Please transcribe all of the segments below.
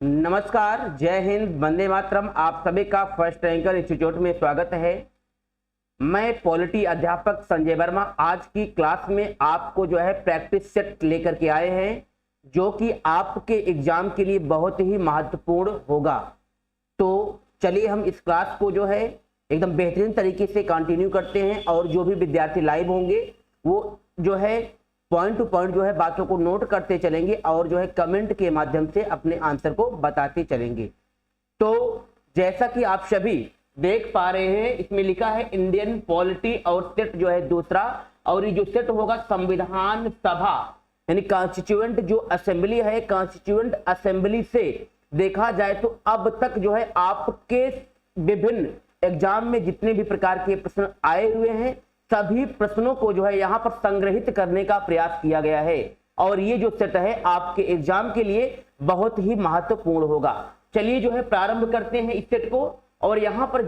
नमस्कार, जय हिंद, वंदे मातरम। आप सभी का फर्स्ट रैंकर इंस्टीट्यूट में स्वागत है। मैं पॉलिटी अध्यापक संजय वर्मा आज की क्लास में आपको जो है प्रैक्टिस सेट लेकर के आए हैं, जो कि आपके एग्जाम के लिए बहुत ही महत्वपूर्ण होगा। तो चलिए हम इस क्लास को जो है एकदम बेहतरीन तरीके से कंटिन्यू करते हैं, और जो भी विद्यार्थी लाइव होंगे वो जो है पॉइंट टू पॉइंट जो है बातों को नोट करते चलेंगे और जो है कमेंट के माध्यम से अपने आंसर को बताते चलेंगे। तो जैसा कि आप सभी देख पा रहे हैं, इसमें लिखा है इंडियन पॉलिटी और सेट जो है दूसरा, और ये जो सेट होगा संविधान सभा यानी कॉन्स्टिट्यूएंट जो असेंबली है, कॉन्स्टिट्यूएंट असेंबली से देखा जाए तो अब तक जो है आपके विभिन्न एग्जाम में जितने भी प्रकार के प्रश्न आए हुए हैं, सभी प्रश्नों को जो है यहाँ पर संग्रहित करने का प्रयास किया गया है, और ये जो सेट है आपके एग्जाम के लिए बहुत ही महत्वपूर्ण होगा। चलिए जो है प्रारंभ करते हैं इस सेट को। और यहाँ पर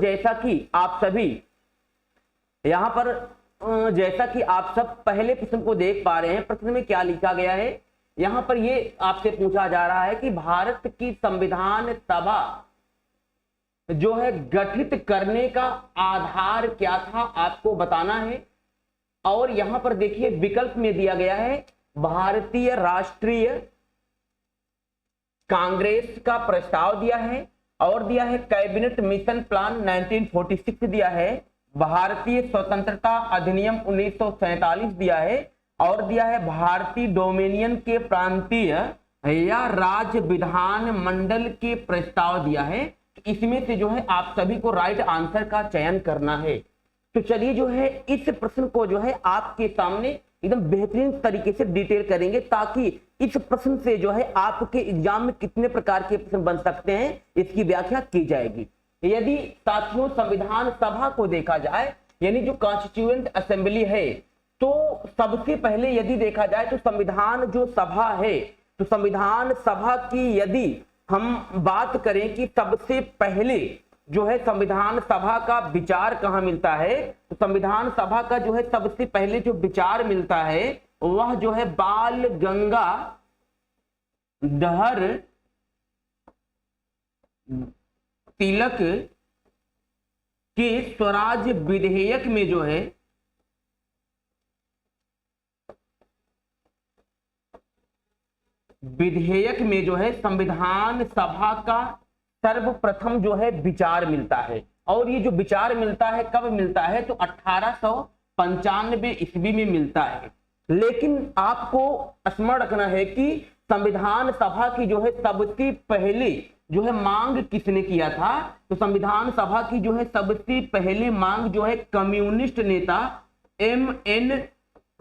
जैसा कि आप सब पहले प्रश्न को देख पा रहे हैं, प्रश्न में क्या लिखा गया है। यहाँ पर ये आपसे पूछा जा रहा है कि भारत की संविधान सभा जो है गठित करने का आधार क्या था, आपको बताना है। और यहां पर देखिए विकल्प में दिया गया है भारतीय राष्ट्रीय कांग्रेस का प्रस्ताव दिया है, और दिया है कैबिनेट मिशन प्लान 1946 दिया है, भारतीय स्वतंत्रता अधिनियम 1947 दिया है, और दिया है भारतीय डोमिनियन के प्रांतीय या राज्य विधान मंडल के प्रस्ताव दिया है। इसमें से जो है आप सभी को राइट आंसर का चयन करना है। तो चलिए जो है इस प्रश्न को जो है आपके सामने एकदम बेहतरीन तरीके से डिटेल करेंगे, ताकि इस प्रश्न से जो है आपके एग्जाम में कितने प्रकार के प्रश्न बन सकते हैं इसकी व्याख्या की जाएगी। यदि साथियों संविधान सभा को देखा जाए यानी जो कॉन्स्टिट्यूएंट असेंबली है, तो सबसे पहले यदि देखा जाए तो संविधान जो सभा है, तो संविधान सभा की यदि हम बात करें कि सबसे पहले जो है संविधान सभा का विचार कहां मिलता है, तो संविधान सभा का जो है सबसे पहले जो विचार मिलता है वह जो है बाल गंगाधर तिलक के स्वराज विधेयक में जो है संविधान सभा का सर्वप्रथम जो है विचार मिलता है। और ये जो विचार मिलता है कब मिलता है, तो 1895 ईस्वी में मिलता है। लेकिन आपको स्मरण रखना है कि संविधान सभा की जो है सबसे पहले जो है मांग किसने किया था, तो संविधान सभा की जो है सबसे पहले मांग जो है कम्युनिस्ट नेता M.N.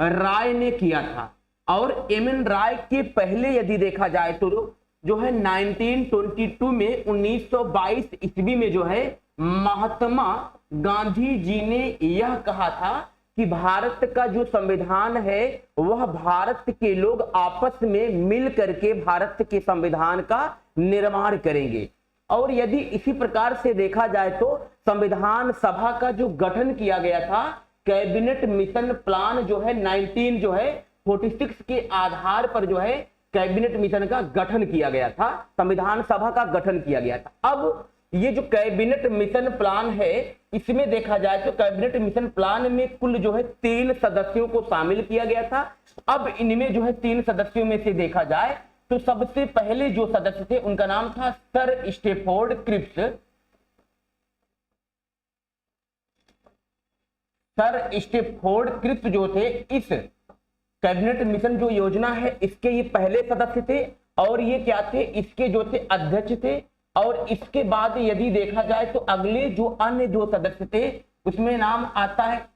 राय ने किया था। और M.N. राय के पहले यदि देखा जाए तो जो है 1922 में 1922 ईस्वी में जो है महात्मा गांधी जी ने यह कहा था कि भारत का जो संविधान है वह भारत के लोग आपस में मिल करके भारत के संविधान का निर्माण करेंगे। और यदि इसी प्रकार से देखा जाए तो संविधान सभा का जो गठन किया गया था, कैबिनेट मिशन प्लान जो है 1946 के आधार पर जो है कैबिनेट मिशन का गठन किया गया था, संविधान सभा का गठन किया गया था। अब ये जो कैबिनेट मिशन प्लान है, इसमें देखा जाए तो कैबिनेट मिशन प्लान में कुल जो है 3 सदस्यों को शामिल किया गया था। अब इनमें जो है 3 सदस्यों में से देखा जाए तो सबसे पहले जो सदस्य थे उनका नाम था Sir Stafford Cripps. Sir Stafford Cripps जो थे इस कैबिनेट मिशन जो योजना है इसके ये पहले सदस्य थे, और ये क्या थे, इसके जो थे अध्यक्ष थे। और इसके बाद यदि देखा जाए तो अगले जो अन्य 2 सदस्य थे उसमें नाम आता है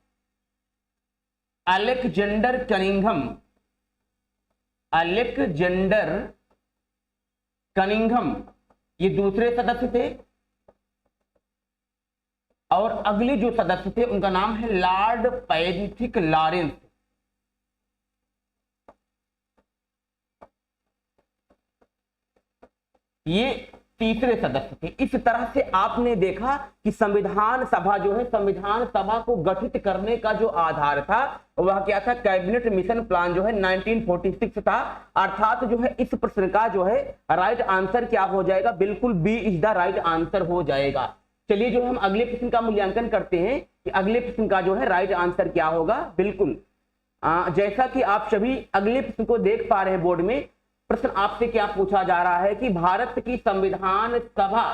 अलेक्जेंडर कनिंघम, ये दूसरे सदस्य थे। और अगले जो सदस्य थे उनका नाम है लॉर्ड पैथिक लॉरेंस। ये तीसरे सदस्य थे। इस तरह से आपने देखा कि संविधान सभा जो है, संविधान सभा को गठित करने का जो आधार था वह क्या था, कैबिनेट मिशन प्लान जो है 1946 था। अर्थात जो है इस प्रश्न का जो है राइट आंसर क्या हो जाएगा, बिल्कुल B is the right answer हो जाएगा। चलिए जो हम अगले प्रश्न का मूल्यांकन करते हैं कि अगले प्रश्न का जो है राइट आंसर क्या होगा। बिल्कुल जैसा कि आप सभी अगले प्रश्न को देख पा रहे हैं बोर्ड में, प्रश्न आपसे क्या पूछा जा रहा है कि भारत की संविधान सभा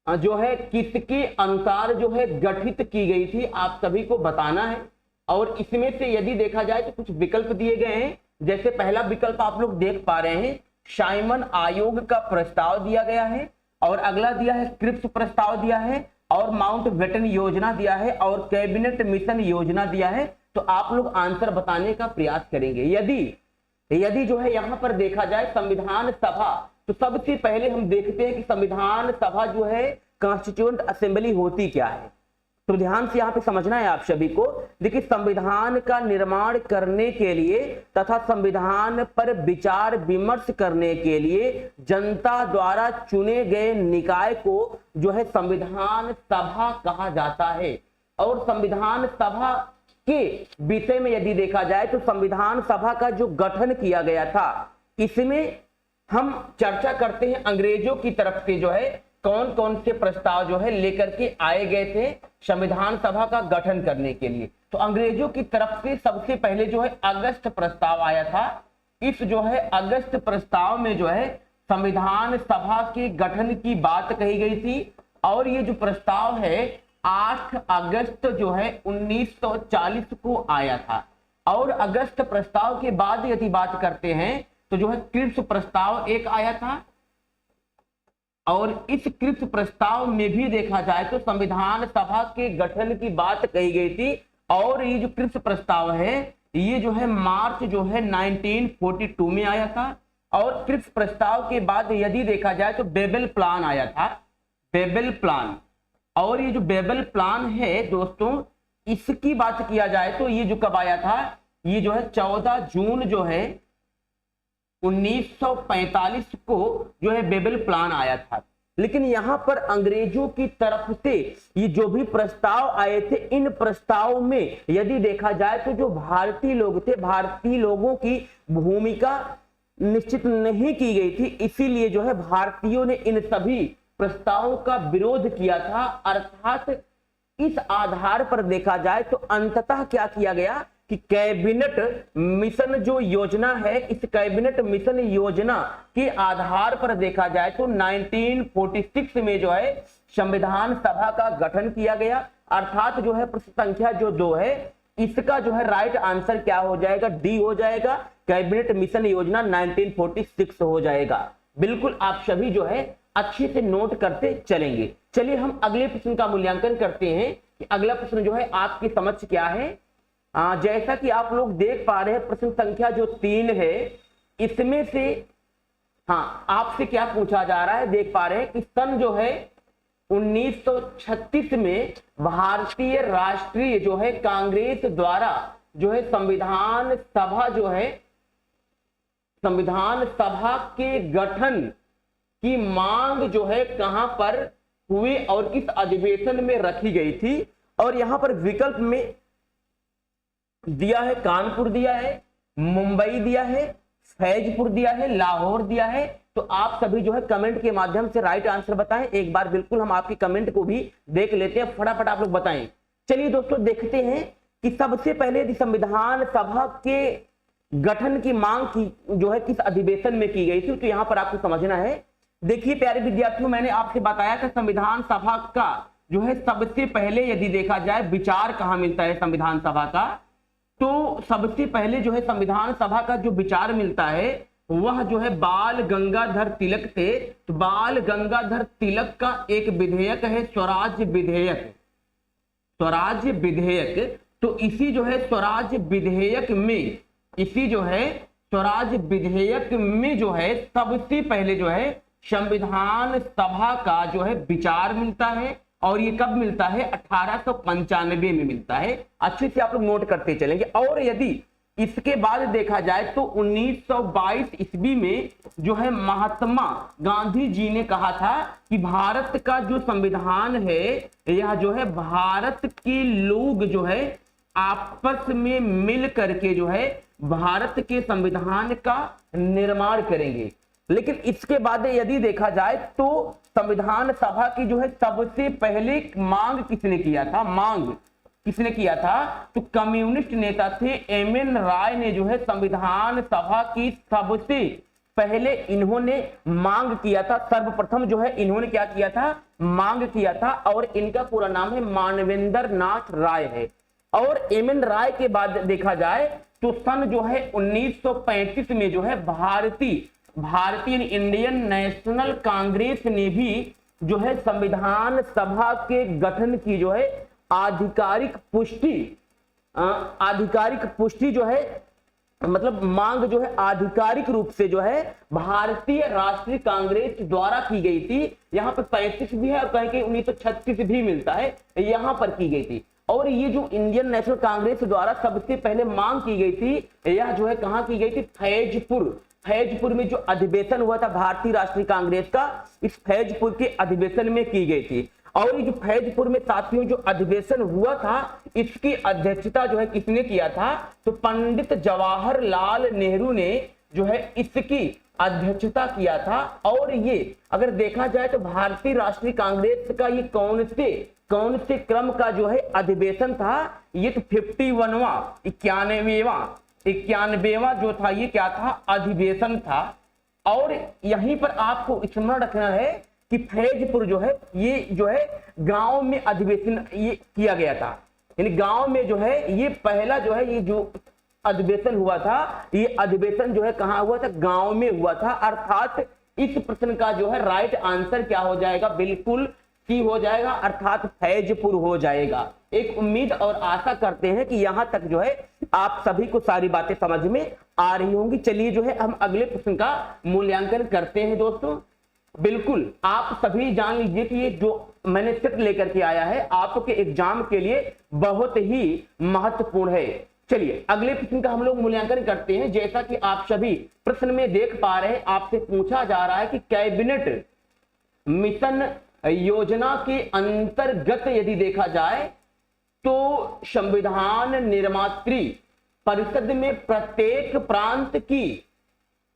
जो है किसके अनुसार जो है गठित की गई थी, आप सभी को बताना है। और इसमें से यदि देखा जाए तो कुछ विकल्प दिए गए हैं। जैसे पहला विकल्प आप लोग देख पा रहे हैं, साइमन आयोग का प्रस्ताव दिया गया है, और अगला दिया है क्रिप्स प्रस्ताव दिया है, और माउंट बेटन योजना दिया है, और कैबिनेट मिशन योजना दिया है। तो आप लोग आंसर बताने का प्रयास करेंगे। यदि जो है यहां पर देखा जाए संविधान सभा, तो सबसे पहले हम देखते हैं कि संविधान सभा जो है कॉन्स्टिट्यूएंट असेंबली होती क्या है। तो ध्यान से यहां पे समझना है आप सभी को। देखिए, संविधान का निर्माण करने के लिए तथा संविधान पर विचार विमर्श करने के लिए जनता द्वारा चुने गए निकाय को जो है संविधान सभा कहा जाता है। और संविधान सभा के विषय में यदि देखा जाए तो संविधान सभा का जो गठन किया गया था, इसमें हम चर्चा करते हैं अंग्रेजों की तरफ से जो है कौन कौन से प्रस्ताव जो है लेकर के आए गए थे संविधान सभा का गठन करने के लिए। तो अंग्रेजों की तरफ से सबसे पहले जो है अगस्त प्रस्ताव आया था। इस जो है अगस्त प्रस्ताव में जो है संविधान सभा के गठन की बात कही गई थी। और ये जो प्रस्ताव है 8 अगस्त जो है 1940 को आया था। और अगस्त प्रस्ताव के बाद यदि बात करते हैं तो जो है क्रिप्स प्रस्ताव एक आया था। और इस क्रिप्स प्रस्ताव में भी देखा जाए तो संविधान सभा के गठन की बात कही गई थी। और ये जो क्रिप्स प्रस्ताव है ये जो है मार्च जो है 1942 में आया था। और क्रिप्स प्रस्ताव के बाद यदि देखा जाए तो बेबल प्लान आया था, बेबल प्लान। और ये जो बेबल प्लान है दोस्तों, इसकी बात किया जाए तो ये जो कब आया था, ये जो है 14 जून जो है 1945 को जो है बेबल प्लान आया था। लेकिन यहां पर अंग्रेजों की तरफ से ये जो भी प्रस्ताव आए थे, इन प्रस्ताव में यदि देखा जाए तो जो भारतीय लोग थे, भारतीय लोगों की भूमिका निश्चित नहीं की गई थी। इसीलिए जो है भारतीयों ने इन सभी प्रस्तावों का विरोध किया था। अर्थात इस आधार पर देखा जाए तो अंततः क्या किया गया कि कैबिनेट मिशन जो योजना है, इस कैबिनेट मिशन योजना के आधार पर देखा जाए तो 1946 में जो है संविधान सभा का गठन किया गया। अर्थात जो है प्रश्न संख्या जो 2 है इसका जो है राइट आंसर क्या हो जाएगा, डी हो जाएगा। कैबिनेट मिशन योजना 1946 हो जाएगा। बिल्कुल आप सभी जो है अच्छे से नोट करते चलेंगे। चलिए हम अगले प्रश्न का मूल्यांकन करते हैं कि अगला प्रश्न जो है आपकी समझ क्या है। जैसा कि आप लोग देख पा रहे हैं प्रश्न संख्या जो 3 है, इसमें से आपसे क्या पूछा जा रहा है, देख पा रहे हैं कि सन जो है 1936 में भारतीय राष्ट्रीय जो है कांग्रेस द्वारा जो है संविधान सभा जो है संविधान सभा के गठन की मांग जो है कहां पर हुई और किस अधिवेशन में रखी गई थी। और यहां पर विकल्प में दिया है कानपुर दिया है, मुंबई दिया है, फैजपुर दिया है, लाहौर दिया है। तो आप सभी जो है कमेंट के माध्यम से राइट आंसर बताएं। एक बार बिल्कुल हम आपकी कमेंट को भी देख लेते हैं, फटाफट आप लोग बताएं। चलिए दोस्तों देखते हैं कि सबसे पहले यदि संविधान सभा के गठन की मांग की जो है किस अधिवेशन में की गई थी, तो यहां पर आपको समझना है। देखिए प्यारे विद्यार्थियों, मैंने आपसे बताया कि संविधान सभा का जो है सबसे पहले यदि देखा जाए विचार कहां मिलता है संविधान सभा का, तो सबसे पहले जो है संविधान सभा का जो विचार मिलता है वह जो है बाल गंगाधर तिलक थे। तो बाल गंगाधर तिलक का एक विधेयक है स्वराज्य विधेयक, स्वराज्य विधेयक। तो इसी जो है स्वराज्य विधेयक में, इसी जो है स्वराज्य विधेयक में जो है सबसे पहले जो है संविधान सभा का जो है विचार मिलता है। और ये कब मिलता है, 1895 में मिलता है। अच्छे से आप लोग नोट करते चलेंगे। और यदि इसके बाद देखा जाए तो 1922 ईस्वी में जो है महात्मा गांधी जी ने कहा था कि भारत का जो संविधान है यह जो है भारत के लोग जो है आपस में मिल करके जो है भारत के संविधान का निर्माण करेंगे। लेकिन इसके बाद यदि देखा जाए तो संविधान सभा की जो है सबसे पहले मांग किसने किया था, किसने किया था, तो कम्युनिस्ट नेता थे एम.एन. राय ने जो है संविधान सभा की सबसे पहले इन्होंने मांग किया था। सर्वप्रथम जो है इन्होंने क्या किया था, मांग किया था, और इनका पूरा नाम है मानवेंद्र नाथ राय है। और एम.एन. राय के बाद देखा जाए तो सन जो है 1935 में जो है भारतीय इंडियन नेशनल कांग्रेस ने भी जो है संविधान सभा के गठन की जो है आधिकारिक पुष्टि जो है मतलब मांग जो है आधिकारिक रूप से जो है भारतीय राष्ट्रीय कांग्रेस द्वारा की गई थी। यहाँ पर 35 भी है और कहीं कहीं 1936 भी मिलता है, यहाँ पर की गई थी। और ये जो इंडियन नेशनल कांग्रेस द्वारा सबसे पहले मांग की गई थी, यह जो है कहाँ की गई थी, फैजपुर में जो अधिवेशन हुआ था भारतीय राष्ट्रीय कांग्रेस का, इस फैजपुर के अधिवेशन में की गई थी। और ये जो फैजपुर में साथियों जो अधिवेशन हुआ था, इसकी अध्यक्षता जो है किसने किया था, तो पंडित जवाहरलाल नेहरू ने जो है इसकी अध्यक्षता किया था। और ये अगर देखा जाए तो भारतीय राष्ट्रीय कांग्रेस का ये कौन से क्रम का जो है अधिवेशन था, ये तो 51वां 91वां जो था, ये क्या था, अधिवेशन था। और यहीं पर आपको स्मरण रखना है कि फैजपुर जो है ये जो है गांव में अधिवेशन ये किया गया था, यानी गांव में जो है ये पहला जो है ये जो अधिवेशन हुआ था, ये अधिवेशन जो है कहां हुआ था, गांव में हुआ था। अर्थात इस प्रश्न का जो है राइट आंसर क्या हो जाएगा, बिल्कुल सी हो जाएगा, अर्थात फैजपुर हो जाएगा। एक उम्मीद और आशा करते हैं कि यहां तक जो है आप सभी को सारी बातें समझ में आ रही होंगी। चलिए जो है हम अगले प्रश्न का मूल्यांकन करते हैं दोस्तों। बिल्कुल आप सभी जान लीजिए कि ये जो मैंने चित्र लेकर के आया है आपके एग्जाम के लिए बहुत ही महत्वपूर्ण है। चलिए अगले प्रश्न का हम लोग मूल्यांकन करते हैं। जैसा कि आप सभी प्रश्न में देख पा रहे हैं, आपसे पूछा जा रहा है कि कैबिनेट मिशन योजना के अंतर्गत यदि देखा जाए तो संविधान निर्मात्री परिषद में प्रत्येक प्रांत की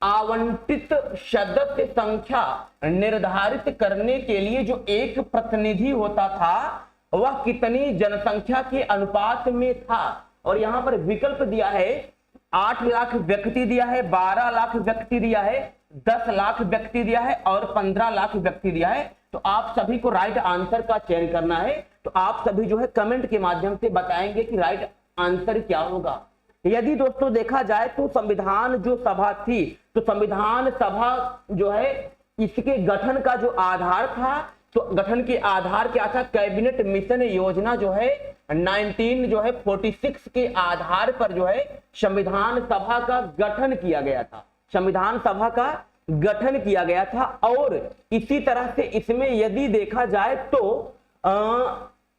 आवंटित सदस्य संख्या निर्धारित करने के लिए जो एक प्रतिनिधि होता था वह कितनी जनसंख्या के अनुपात में था। और यहां पर विकल्प दिया है, 8 लाख व्यक्ति दिया है, 12 लाख व्यक्ति दिया है, 10 लाख व्यक्ति दिया है और 15 लाख व्यक्ति दिया है। तो आप सभी को राइट आंसर का चयन करना है। तो आप सभी जो है कमेंट के माध्यम से बताएंगे कि राइट आंसर क्या होगा। यदि दोस्तों देखा जाए तो संविधान जो सभा थी, तो संविधान सभा जो है इसके गठन का जो आधार था, तो गठन के आधार क्या था, कैबिनेट मिशन योजना जो है 1946 के आधार पर जो है संविधान सभा का गठन किया गया था, संविधान सभा का गठन किया गया था। और इसी तरह से इसमें यदि देखा जाए तो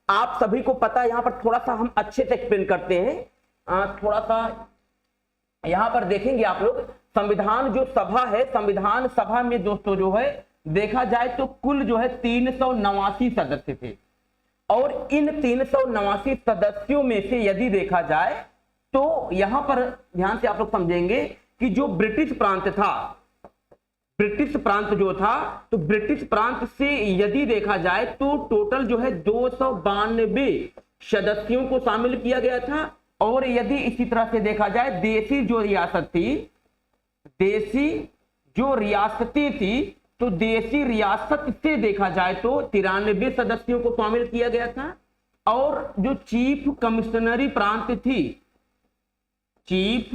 आप सभी को पता है, यहां पर थोड़ा सा हम अच्छे से एक्सप्लेन करते हैं। थोड़ा सा यहां पर देखेंगे आप लोग, संविधान जो सभा है, संविधान सभा में दोस्तों जो है देखा जाए तो कुल जो है 389 सदस्य थे। और इन 389 सदस्यों में से यदि देखा जाए तो यहां पर ध्यान से आप लोग समझेंगे कि जो ब्रिटिश प्रांत था, ब्रिटिश प्रांत जो था, तो ब्रिटिश प्रांत से यदि देखा जाए तो टोटल जो है 292 सदस्यों को शामिल किया गया था। और यदि इसी तरह से देखा जाए देसी जो रियासत थी, देसी जो रियासतें थी, तो देसी रियासत से देखा जाए तो 93 सदस्यों को शामिल किया गया था। और जो चीफ कमिश्नरी प्रांत थी, चीफ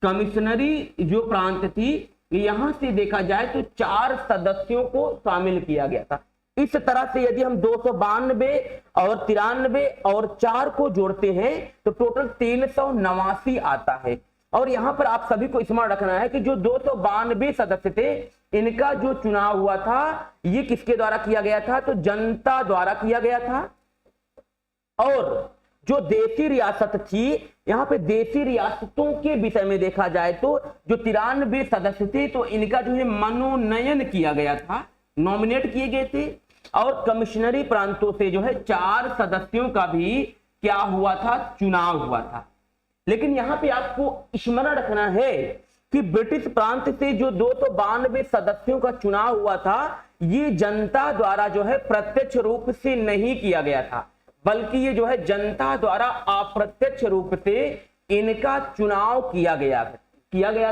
कमिश्नरी जो प्रांत थी, यहां से देखा जाए तो 4 सदस्यों को शामिल किया गया था। इस तरह से यदि हम 292 और 93 और 4 को जोड़ते हैं तो टोटल 389 आता है। और यहां पर आप सभी को स्मरण रखना है कि जो 292 सदस्य थे, इनका जो चुनाव हुआ था ये किसके द्वारा किया गया था, तो जनता द्वारा किया गया था। और जो देसी रियासत थी, यहाँ पे देसी रियासतों के विषय में देखा जाए तो जो 93 सदस्य थे, तो इनका जो है मनोनयन किया गया था, नॉमिनेट किए गए थे। और कमिश्नरी प्रांतों से जो है 4 सदस्यों का भी क्या हुआ था, चुनाव हुआ था। लेकिन यहाँ पे आपको स्मरण रखना है कि ब्रिटिश प्रांत से जो 292 सदस्यों का चुनाव हुआ था, ये जनता द्वारा जो है प्रत्यक्ष रूप से नहीं किया गया था, बल्कि ये जो है जनता द्वारा अप्रत्यक्ष रूप से इनका चुनाव किया गया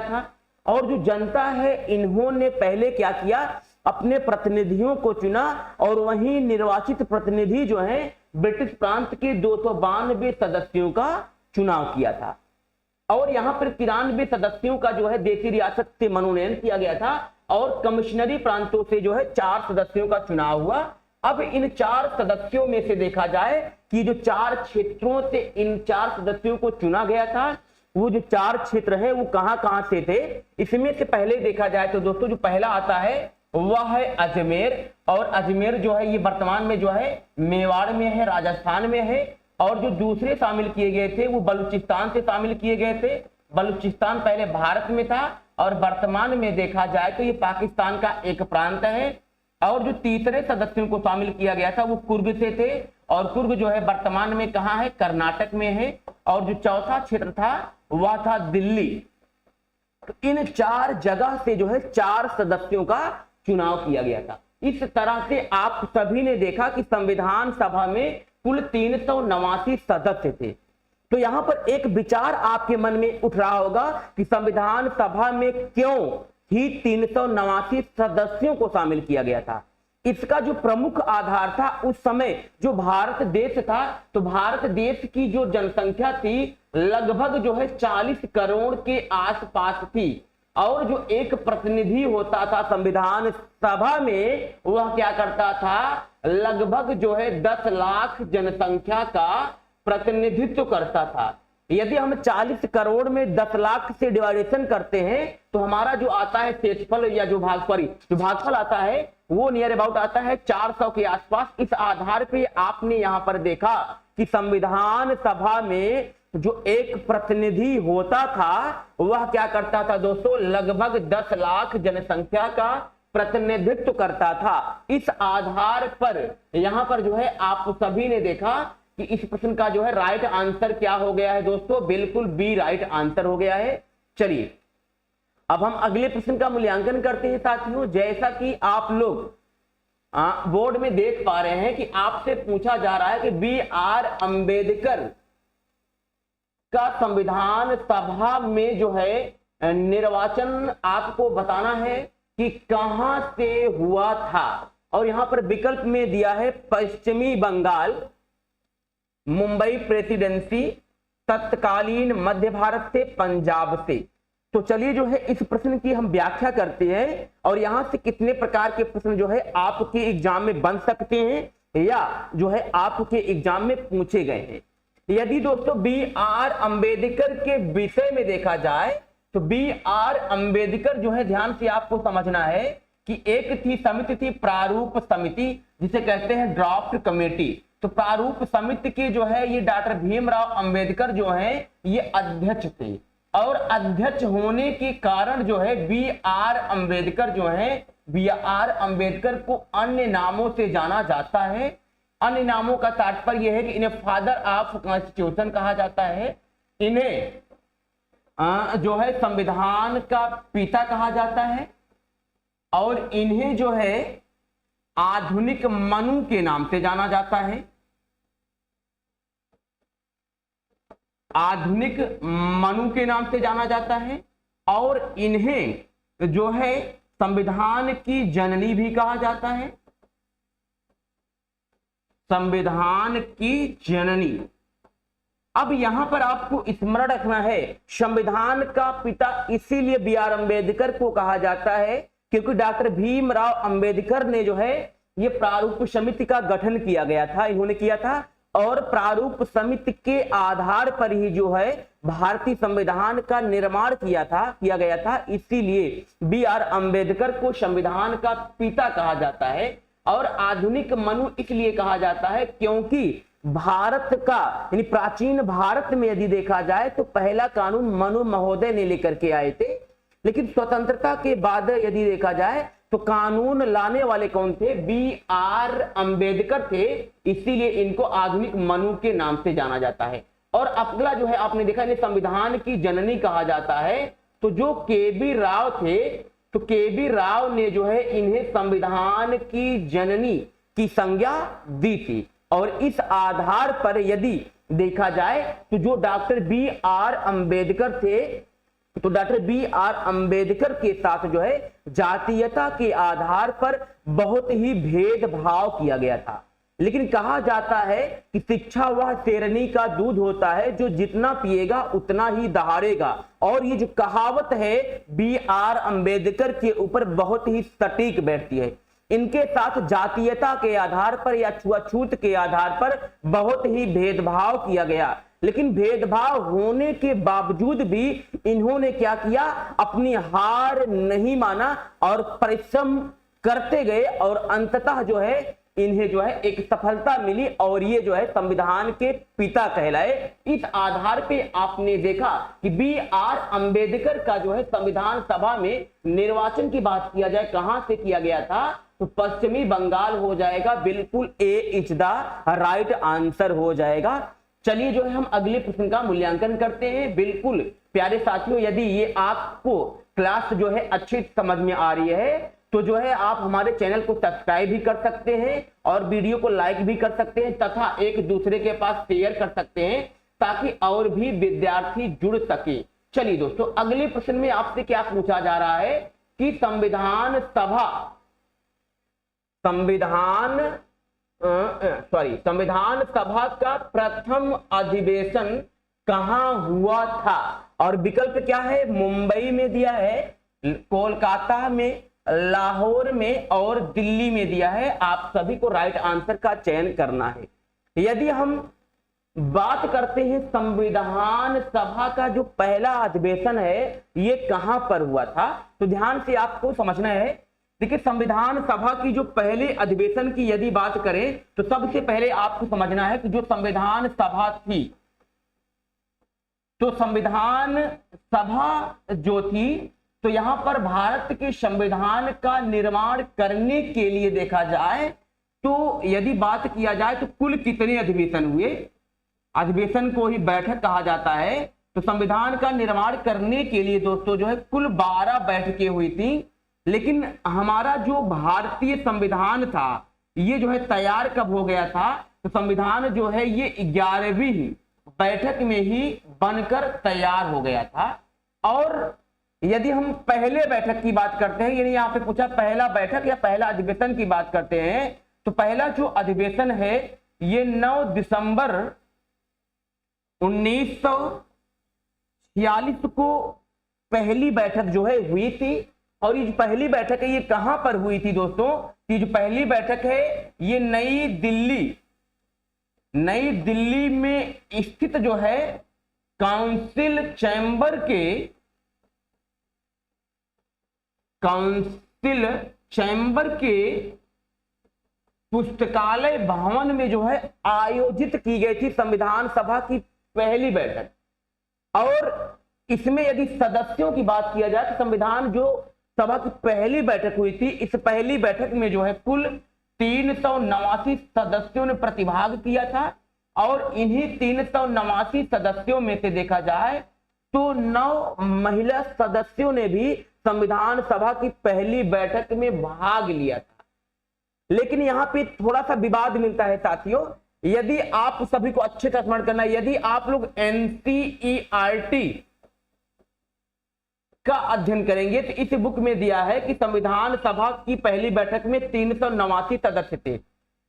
था। और जो जनता है, इन्होंने पहले क्या किया, अपने प्रतिनिधियों को चुना, और वहीं निर्वाचित प्रतिनिधि जो है ब्रिटिश प्रांत के 292 सदस्यों का चुनाव किया था। और यहाँ पर 93 सदस्यों का जो है देसी रियासत से मनोनयन किया गया था, और कमिश्नरी प्रांतों से जो है 4 सदस्यों का चुनाव हुआ। अब इन 4 सदस्यों में से देखा जाए कि जो 4 क्षेत्रों से इन 4 सदस्यों को चुना गया था, वो जो 4 क्षेत्र है वो कहां से थे। इसमें से पहले देखा जाए तो दोस्तों जो पहला आता है वह है अजमेर, और अजमेर जो है ये वर्तमान में जो है मेवाड़ में है, राजस्थान में है। और जो दूसरे शामिल किए गए थे वो बलूचिस्तान से शामिल किए गए थे। बलूचिस्तान पहले भारत में था और वर्तमान में देखा जाए तो ये पाकिस्तान का एक प्रांत है। और जो तीसरे सदस्यों को शामिल किया गया था वो कुर्ग से थे, और कुर्ग जो है वर्तमान में कहाँ है, कर्नाटक में है। और जो चौथा क्षेत्र था वह था दिल्ली। तो इन 4 जगह से जो है 4 सदस्यों का चुनाव किया गया था। इस तरह से आप सभी ने देखा कि संविधान सभा में कुल 389 सदस्य थे। तो यहां पर एक विचार आपके मन में उठ रहा होगा कि संविधान सभा में क्यों ही 389 सदस्यों को शामिल किया गया था। इसका जो प्रमुख आधार था, उस समय जो भारत देश था, तो भारत देश की जो जनसंख्या थी लगभग जो है 40 करोड़ के आसपास थी। और जो एक प्रतिनिधि होता था संविधान सभा में, वह क्या करता था, लगभग जो है 10 लाख जनसंख्या का प्रतिनिधित्व करता था। यदि हम 40 करोड़ में 10 लाख से डिवाइडेशन करते हैं तो हमारा जो आता है क्षेत्रफल या जो भागफल आता है वो नियर अबाउट आता है 400 के आसपास। इस आधार पे आपने यहां पर देखा कि संविधान सभा में जो एक प्रतिनिधि होता था वह क्या करता था दोस्तों, लगभग 10 लाख जनसंख्या का प्रतिनिधित्व करता था। इस आधार पर यहां पर जो है आप सभी ने देखा कि इस प्रश्न का जो है राइट आंसर क्या हो गया है दोस्तों, बिल्कुल बी राइट आंसर हो गया है। चलिए अब हम अगले प्रश्न का मूल्यांकन करते हैं साथियों। जैसा कि आप लोग बोर्ड में देख पा रहे हैं कि आपसे पूछा जा रहा है कि B.R. अम्बेडकर का संविधान सभा में जो है निर्वाचन आपको बताना है कि कहां से हुआ था। और यहां पर विकल्प में दिया है पश्चिमी बंगाल, मुंबई प्रेसिडेंसी, तत्कालीन मध्य भारत से, पंजाब से। तो चलिए जो है इस प्रश्न की हम व्याख्या करते हैं और यहां से कितने प्रकार के प्रश्न जो है आपके एग्जाम में बन सकते हैं या जो है आपके एग्जाम में पूछे गए हैं। यदि दोस्तों B.R. अम्बेडकर के विषय में देखा जाए तो B.R. अम्बेडकर जो है ध्यान से आपको समझना है कि एक थी समिति थी प्रारूप समिति, जिसे कहते हैं ड्राफ्ट कमेटी। तो प्रारूप समिति के जो है ये डॉक्टर भीमराव अंबेडकर जो है ये अध्यक्ष थे, और अध्यक्ष होने के कारण जो है B.R. अम्बेडकर जो है B.R. अम्बेडकर को अन्य नामों से जाना जाता है। अन्य नामों का तात्पर्य यह है कि इन्हें फादर ऑफ कॉन्स्टिट्यूशन कहा जाता है, इन्हें जो है संविधान का पिता कहा जाता है, और इन्हें जो है आधुनिक मनु के नाम से जाना जाता है। आधुनिक मनु के नाम से जाना जाता है, और इन्हें जो है संविधान की जननी भी कहा जाता है। संविधान की जननी। अब यहां पर आपको स्मरण रखना है, संविधान का पिता इसीलिए B.R. अम्बेडकर को कहा जाता है क्योंकि डॉक्टर भीमराव अंबेडकर ने जो है ये प्रारूप समिति का गठन किया गया था, इन्होंने किया था, और प्रारूप समिति के आधार पर ही जो है भारतीय संविधान का निर्माण किया गया था। इसीलिए B.R. अम्बेडकर को संविधान का पिता कहा जाता है। और आधुनिक मनु इसलिए कहा जाता है क्योंकि भारत का यानी प्राचीन भारत में यदि देखा जाए तो पहला कानून मनु महोदय ने लेकर के आए थे, लेकिन स्वतंत्रता के बाद यदि देखा जाए तो कानून लाने वाले कौन थे? B.R. अंबेडकर थे, इसीलिए इनको आधुनिक मनु के नाम से जाना जाता है। और अगला जो है आपने देखा इन्हें संविधान की जननी कहा जाता है, तो जो KB राव थे, तो KB राव ने जो है इन्हें संविधान की जननी की संज्ञा दी थी। और इस आधार पर यदि देखा जाए तो जो डॉक्टर B.R. अंबेडकर थे, तो डॉक्टर B.R. अंबेडकर के साथ जो है जातीयता के आधार पर बहुत ही भेदभाव किया गया था। लेकिन कहा जाता है कि शिक्षा वह शेरनी का दूध होता है जो जितना पिएगा उतना ही दहाड़ेगा। और ये जो कहावत है B.R. अंबेडकर के ऊपर बहुत ही सटीक बैठती है। इनके साथ जातीयता के आधार पर या छुआछूत के आधार पर बहुत ही भेदभाव किया गया, लेकिन भेदभाव होने के बावजूद भी इन्होंने क्या किया? अपनी हार नहीं माना और परिश्रम करते गए और अंततः जो है इन्हें जो है एक सफलता मिली और ये जो है संविधान के पिता कहलाए। इस आधार पे आपने देखा कि B.R. अंबेडकर का जो है संविधान सभा में निर्वाचन की बात किया जाए कहां से किया गया था, तो पश्चिमी बंगाल हो जाएगा। बिल्कुल A is the right answer हो जाएगा। चलिए जो है हम अगले प्रश्न का मूल्यांकन करते हैं। बिल्कुल प्यारे साथियों, यदि ये आपको क्लास जो है अच्छी समझ में आ रही है तो जो है आप हमारे चैनल को सब्सक्राइब भी कर सकते हैं और वीडियो को लाइक भी कर सकते हैं तथा एक दूसरे के पास शेयर कर सकते हैं ताकि और भी विद्यार्थी जुड़ सके। चलिए दोस्तों, अगले प्रश्न में आपसे क्या पूछा जा रहा है कि संविधान सभा का प्रथम अधिवेशन कहां हुआ था? और विकल्प क्या है? मुंबई में दिया है, कोलकाता में, लाहौर में और दिल्ली में दिया है। आप सभी को राइट आंसर का चयन करना है। यदि हम बात करते हैं संविधान सभा का जो पहला अधिवेशन है ये कहां पर हुआ था, तो ध्यान से आपको समझना है। देखिए, संविधान सभा की जो पहले अधिवेशन की यदि बात करें तो सबसे पहले आपको समझना है कि जो संविधान सभा थी, तो संविधान सभा जो थी, तो यहां पर भारत के संविधान का निर्माण करने के लिए देखा जाए तो यदि बात किया जाए तो कुल कितने अधिवेशन हुए? अधिवेशन को ही बैठक कहा जाता है। तो संविधान का निर्माण करने के लिए दोस्तों जो है कुल 12 बैठकें हुई थी। लेकिन हमारा जो भारतीय संविधान था ये जो है तैयार कब हो गया था? तो संविधान जो है ये 11वीं बैठक में ही बनकर तैयार हो गया था। और यदि हम पहले बैठक की बात करते हैं, यानी यहाँ पे पूछा पहला बैठक या पहला अधिवेशन की बात करते हैं, तो पहला जो अधिवेशन है ये 9 दिसंबर 1946 को पहली बैठक जो है हुई थी। और ये जो पहली बैठक है ये कहां पर हुई थी दोस्तों? ये जो पहली बैठक है ये नई दिल्ली में स्थित जो है काउंसिल चैम्बर के पुस्तकालय भवन में जो है आयोजित की गई थी संविधान सभा की पहली बैठक। और इसमें यदि सदस्यों की बात किया जाए तो संविधान जो सभा की पहली बैठक हुई थी, इस पहली बैठक में जो है कुल 389 सदस्यों ने प्रतिभाग किया था। और इन्हीं 389 सदस्यों में से देखा जाए तो 9 महिला सदस्यों ने भी संविधान सभा की पहली बैठक में भाग लिया था। लेकिन यहां पे थोड़ा सा विवाद मिलता है साथियों। यदि आप सभी को अच्छे से स्मरण करना है, यदि आप लोग NCERT का अध्ययन करेंगे तो इस बुक में दिया है कि संविधान सभा की पहली बैठक में 389 सदस्य थे।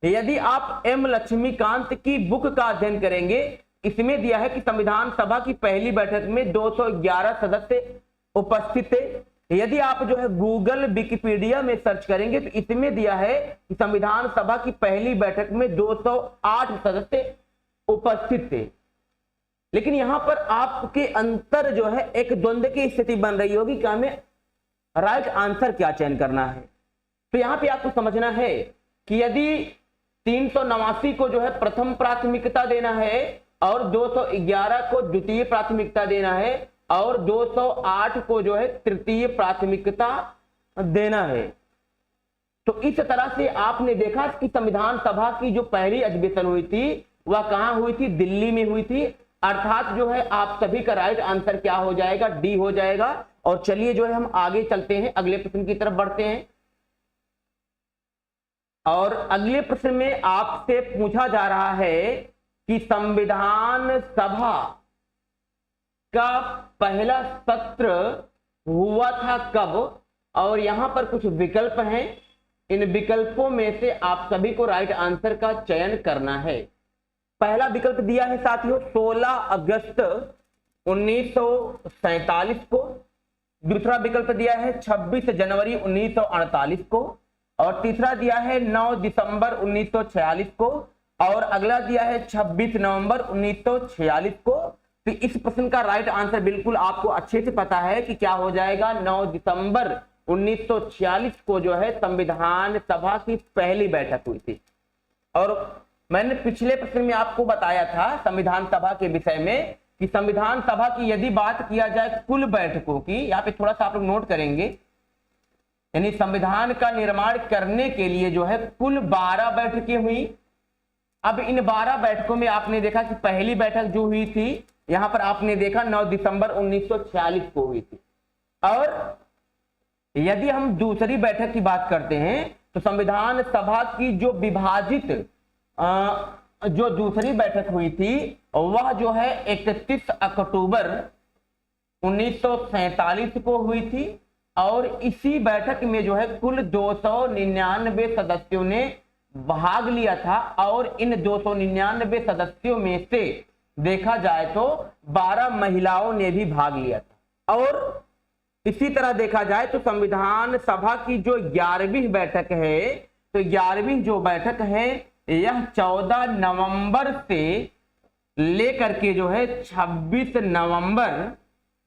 यदि आप M लक्ष्मीकांत की बुक का अध्ययन करेंगे, इसमें दिया है कि संविधान सभा की पहली बैठक में 211 सदस्य उपस्थित थे। यदि आप जो है गूगल विकिपीडिया में सर्च करेंगे तो इसमें दिया है कि संविधान सभा की पहली बैठक में 208 सदस्य उपस्थित थे। लेकिन यहां पर आपके अंतर जो है एक द्वंद्व की स्थिति बन रही होगी कि हमें राइट आंसर क्या चयन करना है। तो यहां पे आपको समझना है कि यदि 389 को जो है प्रथम प्राथमिकता देना है और 211 को द्वितीय प्राथमिकता देना है और 208 को जो है तृतीय प्राथमिकता देना है। तो इस तरह से आपने देखा कि संविधान सभा की जो पहली अधिवेशन हुई थी वह कहां हुई थी? दिल्ली में हुई थी। अर्थात जो है आप सभी का राइट आंसर क्या हो जाएगा? डी हो जाएगा। और चलिए जो है हम आगे चलते हैं, अगले प्रश्न की तरफ बढ़ते हैं। और अगले प्रश्न में आपसे पूछा जा रहा है कि संविधान सभा का पहला सत्र हुआ था कब? और यहां पर कुछ विकल्प हैं, इन विकल्पों में से आप सभी को राइट आंसर का चयन करना है। पहला विकल्प दिया है साथियों 16 अगस्त 1947 को। दूसरा विकल्प दिया है 26 जनवरी 1948 को। और तीसरा दिया है 9 दिसंबर 1946 को। और अगला दिया है 26 नवंबर 1946 को। तो इस प्रश्न का राइट आंसर बिल्कुल आपको अच्छे से पता है कि क्या हो जाएगा? 9 दिसंबर 1946 को जो है संविधान सभा की पहली बैठक हुई थी। और मैंने पिछले प्रश्न में आपको बताया था संविधान सभा के विषय में कि संविधान सभा की यदि बात किया जाए कुल बैठकों की, यहाँ पे थोड़ा सा आप लोग नोट करेंगे, यानी संविधान का निर्माण करने के लिए जो है कुल 12 बैठकें हुई। अब इन 12 बैठकों में आपने देखा कि पहली बैठक जो हुई थी यहां पर आपने देखा 9 दिसंबर 1946 को हुई थी। और यदि हम दूसरी बैठक की बात करते हैं तो संविधान सभा की जो विभाजित जो दूसरी बैठक हुई थी वह जो है 31 अक्टूबर 1947 को हुई थी। और इसी बैठक में जो है कुल 299 सदस्यों ने भाग लिया था। और इन 299 सदस्यों में से देखा जाए तो 12 महिलाओं ने भी भाग लिया था। और इसी तरह देखा जाए तो संविधान सभा की जो 11वीं बैठक है, तो 11वीं जो बैठक है यह 14 नवंबर से लेकर के जो है 26 नवंबर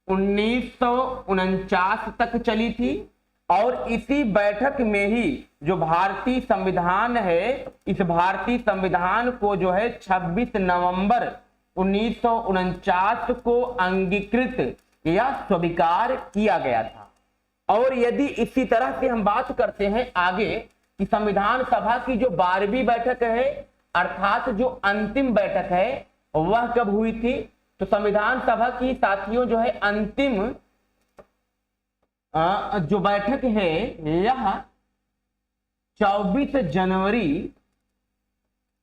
1949 तक चली थी। और इसी बैठक में ही जो भारतीय संविधान है, इस भारतीय संविधान को जो है 26 नवंबर 1949 को अंगीकृत या स्वीकार किया गया था। और यदि इसी तरह से हम बात करते हैं आगे कि संविधान सभा की जो 12वीं बैठक है अर्थात जो अंतिम बैठक है वह कब हुई थी? तो संविधान सभा की साथियों जो है अंतिम जो बैठक है यह 24 जनवरी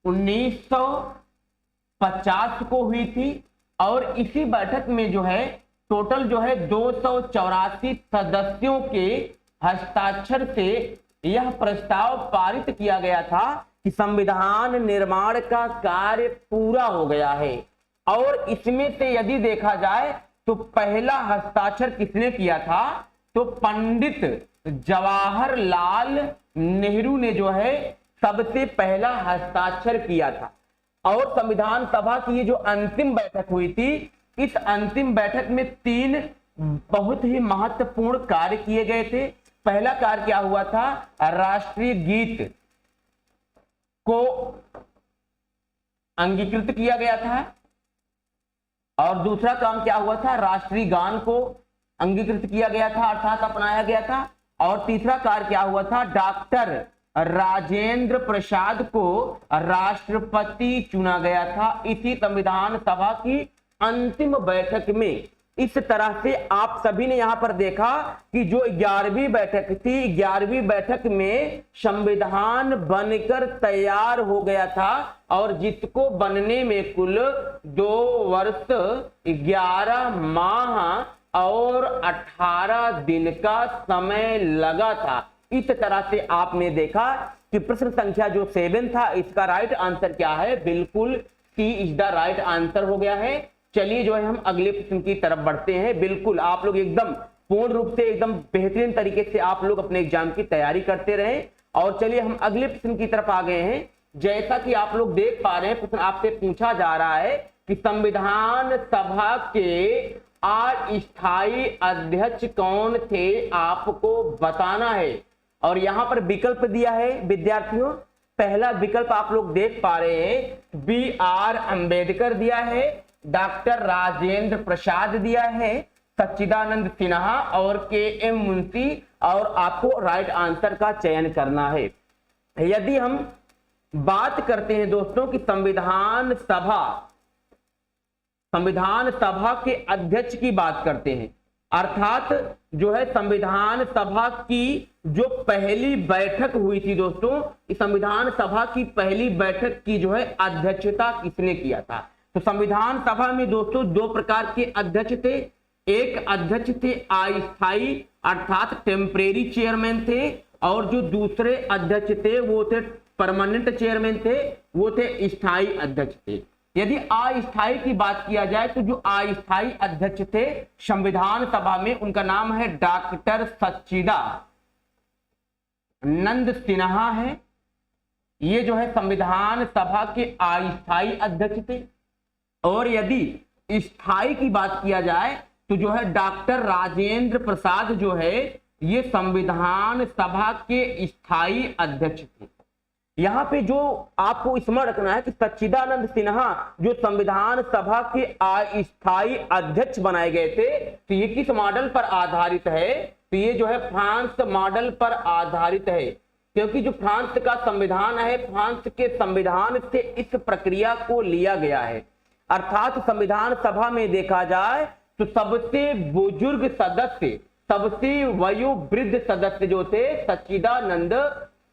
1950 को हुई थी। और इसी बैठक में जो है टोटल जो है 284 सदस्यों के हस्ताक्षर से यह प्रस्ताव पारित किया गया था कि संविधान निर्माण का कार्य पूरा हो गया है। और इसमें से यदि देखा जाए तो पहला हस्ताक्षर किसने किया था? तो पंडित जवाहरलाल नेहरू ने जो है सबसे पहला हस्ताक्षर किया था। और संविधान सभा की ये जो अंतिम बैठक हुई थी, इस अंतिम बैठक में 3 बहुत ही महत्वपूर्ण कार्य किए गए थे। पहला कार्य क्या हुआ था? राष्ट्रीय गीत को अंगीकृत किया गया था। और दूसरा काम क्या हुआ था? राष्ट्रीय गान को अंगीकृत किया गया था अर्थात अपनाया गया था। और तीसरा कार्य क्या हुआ था? डॉक्टर राजेंद्र प्रसाद को राष्ट्रपति चुना गया था इसी संविधान सभा की अंतिम बैठक में। इस तरह से आप सभी ने यहां पर देखा कि जो 11वीं बैठक थी, 11वीं बैठक में संविधान बनकर तैयार हो गया था और जिसको बनने में कुल 2 वर्ष 11 माह और 18 दिन का समय लगा था। इस तरह से आपने देखा कि प्रश्न संख्या जो 7 था इसका राइट आंसर क्या है? बिल्कुल सी इज द राइट आंसर हो गया है। चलिए जो है हम अगले प्रश्न की तरफ बढ़ते हैं। बिल्कुल आप लोग एकदम पूर्ण रूप से एकदम बेहतरीन तरीके से आप लोग अपने एग्जाम की तैयारी करते रहे। और चलिए हम अगले प्रश्न की तरफ आ गए हैं। जैसा कि आप लोग देख पा रहे हैं प्रश्न आपसे पूछा जा रहा है कि संविधान सभा के अस्थायी अध्यक्ष कौन थे, आपको बताना है। और यहां पर विकल्प दिया है विद्यार्थियों पहला विकल्प आप लोग देख पा रहे हैं, बी आर अंबेडकर दिया है, डॉक्टर राजेंद्र प्रसाद दिया है, सच्चिदानंद सिन्हा और के एम मुंशी, और आपको राइट आंसर का चयन करना है। यदि हम बात करते हैं दोस्तों कि संविधान सभा के अध्यक्ष की बात करते हैं, अर्थात जो है संविधान सभा की जो पहली बैठक हुई थी दोस्तों, इस संविधान सभा की पहली बैठक की जो है अध्यक्षता किसने किया था? तो संविधान सभा में दोस्तों दो प्रकार के अध्यक्ष थे। एक अध्यक्ष थे अस्थायी अर्थात टेम्परेरी चेयरमैन थे, और जो दूसरे अध्यक्ष थे वो थे परमानेंट चेयरमैन थे, वो थे स्थायी अध्यक्ष थे। यदि अस्थायी की बात किया जाए तो जो अस्थायी अध्यक्ष थे संविधान सभा में, उनका नाम है डॉक्टर सच्चिदानंद सिन्हा है। ये जो है संविधान सभा के अस्थायी अध्यक्ष थे। और यदि स्थायी की बात किया जाए तो जो है डॉक्टर राजेंद्र प्रसाद जो है ये संविधान सभा के स्थायी अध्यक्ष थे। यहाँ पे जो आपको स्मरण रखना है कि सच्चिदानंद सिन्हा जो संविधान सभा के अस्थायी अध्यक्ष बनाए गए थे, तो ये किस मॉडल पर आधारित है? तो ये जो है फ्रांस मॉडल पर आधारित है, क्योंकि जो फ्रांस का संविधान है, फ्रांस के संविधान से इस प्रक्रिया को लिया गया है। अर्थात संविधान सभा में देखा जाए तो सबसे बुजुर्ग सदस्य, सबसे वयोवृद्ध सदस्य जो थे सच्चिदानंद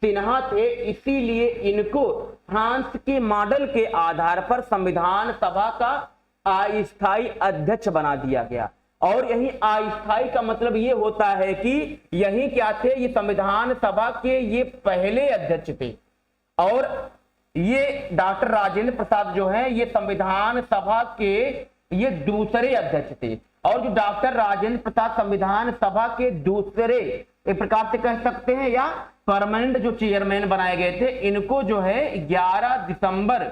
सिन्हा थे, इसीलिए इनको फ्रांस के मॉडल के आधार पर संविधान सभा का अस्थायी अध्यक्ष बना दिया गया। और यही अस्थायी का मतलब ये होता है कि यही क्या थे, ये संविधान सभा के ये पहले अध्यक्ष थे, और ये डॉक्टर राजेंद्र प्रसाद जो है ये संविधान सभा के ये दूसरे अध्यक्ष थे। और जो डॉक्टर राजेंद्र प्रसाद संविधान सभा के दूसरे एक प्रकार से कह सकते हैं या परमानेंट जो चेयरमैन बनाए गए थे, इनको जो है 11 दिसंबर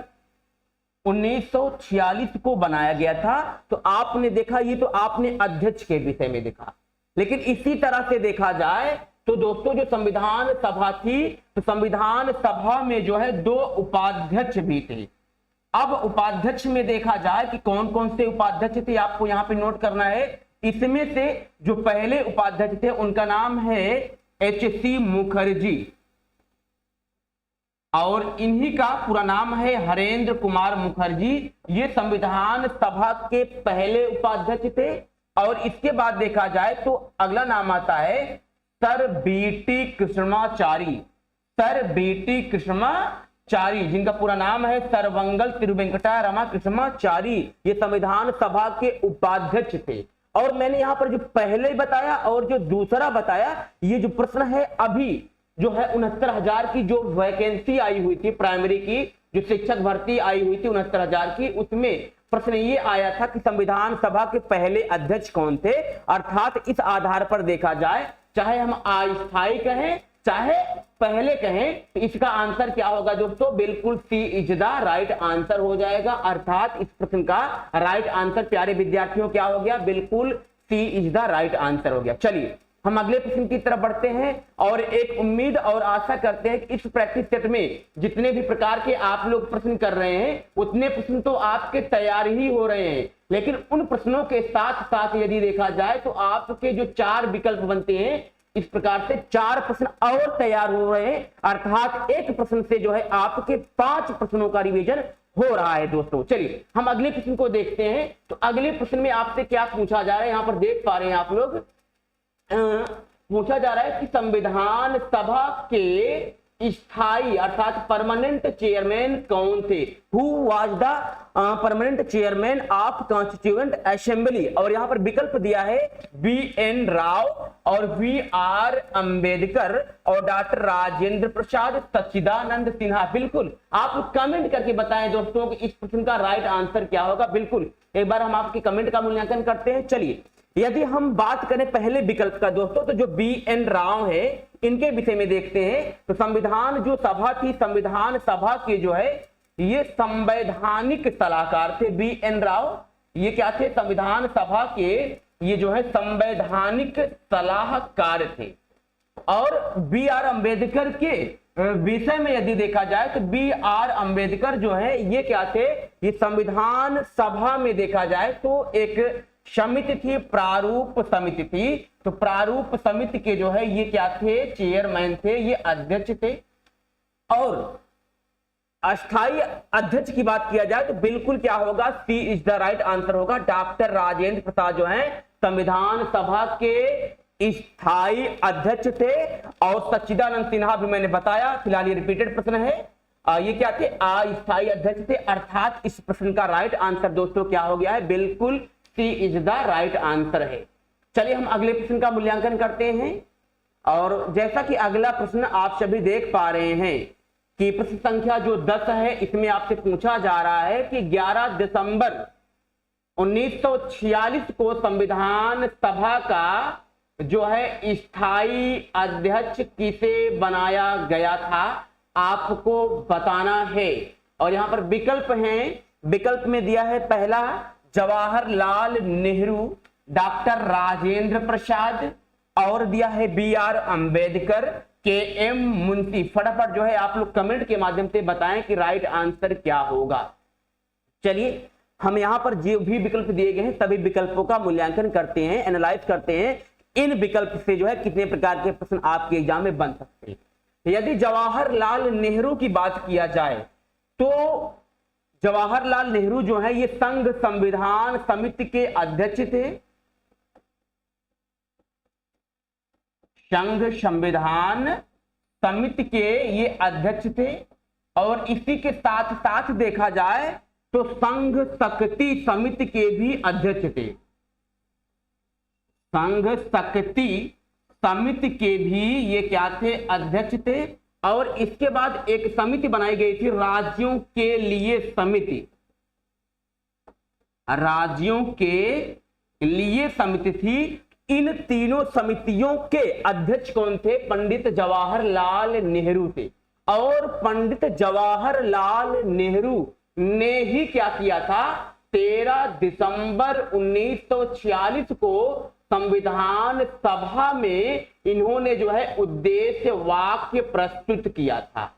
1946 को बनाया गया था। तो आपने देखा, ये तो आपने अध्यक्ष के विषय में देखा, लेकिन इसी तरह से देखा जाए तो दोस्तों जो संविधान सभा थी, तो संविधान सभा में जो है 2 उपाध्यक्ष भी थे। अब उपाध्यक्ष में देखा जाए कि कौन कौन से उपाध्यक्ष थे, आपको यहाँ पे नोट करना है। इसमें से जो पहले उपाध्यक्ष थे उनका नाम है एच.सी. मुखर्जी, और इन्हीं का पूरा नाम है हरेंद्र कुमार मुखर्जी। ये संविधान सभा के पहले उपाध्यक्ष थे। और इसके बाद देखा जाए तो अगला नाम आता है sir B T. Krishnachari, sir B T. Krishnachari, जिनका पूरा नाम है सर्वंगल तिरुवेंकटा रमा कृष्णाचारी। ये संविधान सभा के उपाध्यक्ष थे। और मैंने यहां पर जो पहले बताया और जो दूसरा बताया, ये जो प्रश्न है अभी जो है 69,000 की जो वैकेंसी आई हुई थी प्राइमरी की, जो शिक्षक भर्ती आई हुई थी 69,000 की, उसमें प्रश्न ये आया था कि संविधान सभा के पहले अध्यक्ष कौन थे। अर्थात इस आधार पर देखा जाए, चाहे हम अस्थायी कहें चाहे पहले कहें, तो इसका आंसर क्या होगा दोस्तों? बिल्कुल सी इज द राइट आंसर हो जाएगा। अर्थात इस प्रश्न का राइट आंसर प्यारे विद्यार्थियों क्या हो गया? बिल्कुल सी इज द राइट आंसर हो गया। चलिए हम अगले प्रश्न की तरफ बढ़ते हैं, और एक उम्मीद और आशा करते हैं कि इस प्रैक्टिस सेट में जितने भी प्रकार के आप लोग प्रश्न कर रहे हैं, उतने प्रश्न तो आपके तैयार ही हो रहे हैं, लेकिन उन प्रश्नों के साथ साथ यदि देखा जाए तो आपके जो 4 विकल्प बनते हैं, इस प्रकार से 4 प्रश्न और तैयार हो रहे हैं। अर्थात एक प्रश्न से जो है आपके 5 प्रश्नों का रिवीजन हो रहा है दोस्तों। चलिए हम अगले प्रश्न को देखते हैं। तो अगले प्रश्न में आपसे क्या पूछा जा रहा है, यहां पर देख पा रहे हैं आप लोग, पूछा जा रहा है कि संविधान सभा के स्थायी अर्थात परमानेंट चेयरमैन कौन थे? Who was the permanent chairman of constituent assembly? और यहाँ पर विकल्प दिया है बी.एन. राव और वी.आर. अंबेडकर और डॉक्टर राजेंद्र प्रसाद, सच्चिदानंद सिन्हा। बिल्कुल आप कमेंट करके बताएं दोस्तों कि इस प्रश्न का राइट आंसर क्या होगा। बिल्कुल एक बार हम आपके कमेंट का मूल्यांकन करते हैं। चलिए यदि हम बात करें पहले विकल्प का दोस्तों, तो जो बी.एन. राव है इनके विषय में देखते हैं। तो संविधान जो सभा थी, संविधान सभा के जो है ये संवैधानिक सलाहकार थे बी.एन. राव। ये क्या थे? संविधान सभा के ये जो है संवैधानिक सलाहकार थे। और बी.आर. अंबेडकर के विषय में यदि देखा जाए तो बी आर अंबेडकर जो है ये क्या थे, ये संविधान सभा में देखा जाए तो एक समिति थी, प्रारूप समिति थी। तो प्रारूप समिति के जो है ये क्या थे, चेयरमैन थे, ये अध्यक्ष थे। और अस्थाई अध्यक्ष की बात किया जाए तो बिल्कुल क्या होगा, सी इज द राइट आंसर होगा। डॉक्टर राजेंद्र प्रसाद जो है संविधान सभा के स्थायी अध्यक्ष थे। और सच्चिदानंद सिन्हा भी मैंने बताया, फिलहाल ये रिपीटेड प्रश्न है, ये क्या थे, अस्थायी अध्यक्ष थे। अर्थात इस प्रश्न का राइट आंसर दोस्तों क्या हो गया है, बिल्कुल सी इज द राइट आंसर है। चलिए हम अगले प्रश्न का मूल्यांकन करते हैं। और जैसा कि अगला प्रश्न आप सभी देख पा रहे हैं कि प्रश्न संख्या जो 10 है, इसमें आपसे पूछा जा रहा है कि 11 दिसंबर 1946 को संविधान सभा का जो है स्थायी अध्यक्ष किसे बनाया गया था, आपको बताना है। और यहां पर विकल्प हैं, विकल्प में दिया है पहला जवाहरलाल नेहरू, डॉक्टर राजेंद्र प्रसाद, और दिया है बी आर अंबेडकर, के एम मुंशी। फटाफट जो है आप लोग कमेंट के माध्यम से बताएं कि राइट आंसर क्या होगा। चलिए हम यहां पर जो भी विकल्प दिए गए हैं सभी विकल्पों का मूल्यांकन करते हैं, एनालाइज करते हैं, इन विकल्प से जो है कितने प्रकार के प्रश्न आपके एग्जाम में बन सकते हैं। यदि जवाहरलाल नेहरू की बात किया जाए तो जवाहरलाल नेहरू जो है ये संघ संविधान समिति के अध्यक्ष थे, संघ संविधान समिति के ये अध्यक्ष थे। और इसी के साथ साथ देखा जाए तो संघ शक्ति समिति के भी अध्यक्ष थे, संघ शक्ति समिति के भी ये क्या थे, अध्यक्ष थे। और इसके बाद एक समिति बनाई गई थी राज्यों के लिए समिति, राज्यों के लिए समिति थी। इन तीनों समितियों के अध्यक्ष कौन थे, पंडित जवाहरलाल नेहरू थे। और पंडित जवाहरलाल नेहरू ने ही क्या किया था, 13 दिसंबर 1946 को संविधान सभा में इन्होंने जो है उद्देश्य वाक्य प्रस्तुत किया था।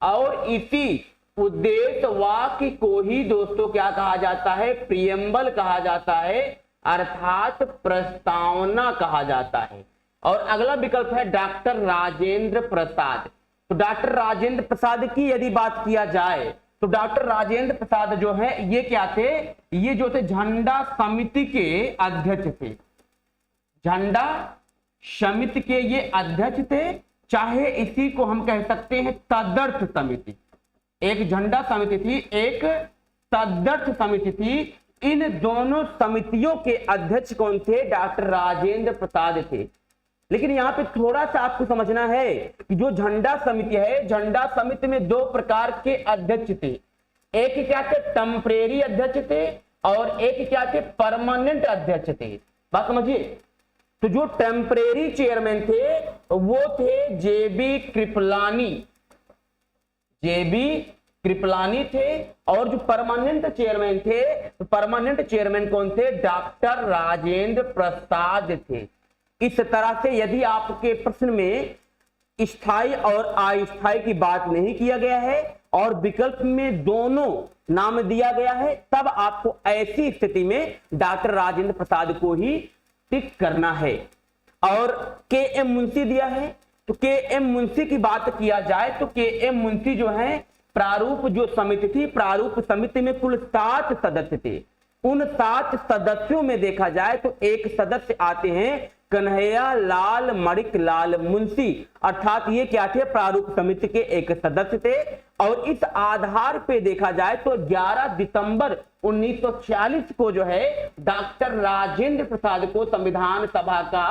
और इसी उद्देश्य वाक्य को ही दोस्तों क्या कहा जाता है, प्रियम्बल कहा जाता है, अर्थात प्रस्तावना कहा जाता है। और अगला विकल्प है डॉक्टर राजेंद्र प्रसाद। तो डॉक्टर राजेंद्र प्रसाद की यदि बात किया जाए तो डॉक्टर राजेंद्र प्रसाद जो है ये क्या थे, ये जो थे झंडा समिति के अध्यक्ष थे, झंडा समिति के ये अध्यक्ष थे। चाहे इसी को हम कह सकते हैं तदर्थ समिति, एक झंडा समिति थी, एक तदर्थ समिति थी। इन दोनों समितियों के अध्यक्ष कौन थे, डॉक्टर राजेंद्र प्रसाद थे। लेकिन यहाँ पे थोड़ा सा आपको समझना है कि जो झंडा समिति है, झंडा समिति में दो प्रकार के अध्यक्ष थे। एक क्या थे, टेम्परेरी अध्यक्ष थे, और एक क्या थे, परमानेंट अध्यक्ष थे। बात समझिए। तो जो टेम्परेरी चेयरमैन थे वो थे जेबी कृपलानी, जेबी कृपलानी थे। और जो परमानेंट चेयरमैन थे, तो परमानेंट चेयरमैन कौन थे, डॉक्टर राजेंद्र प्रसाद थे। इस तरह से यदि आपके प्रश्न में स्थायी और अस्थायी की बात नहीं किया गया है और विकल्प में दोनों नाम दिया गया है, तब आपको ऐसी स्थिति में डॉक्टर राजेंद्र प्रसाद को ही टिक करना है। और के एम मुंशी दिया है, तो के एम मुंशी की बात किया जाए तो के एम मुंशी जो है प्रारूप जो समिति थी, प्रारूप समिति में कुल 7 सदस्य थे। उन 7 सदस्यों में देखा जाए तो एक सदस्य आते हैं कन्हैया लाल मणिक लाल मुंशी, अर्थात ये क्या थे, प्रारूप समिति के एक सदस्य थे। और इस आधार पे देखा जाए तो 11 दिसंबर 1946 को जो है डॉक्टर राजेंद्र प्रसाद को संविधान सभा का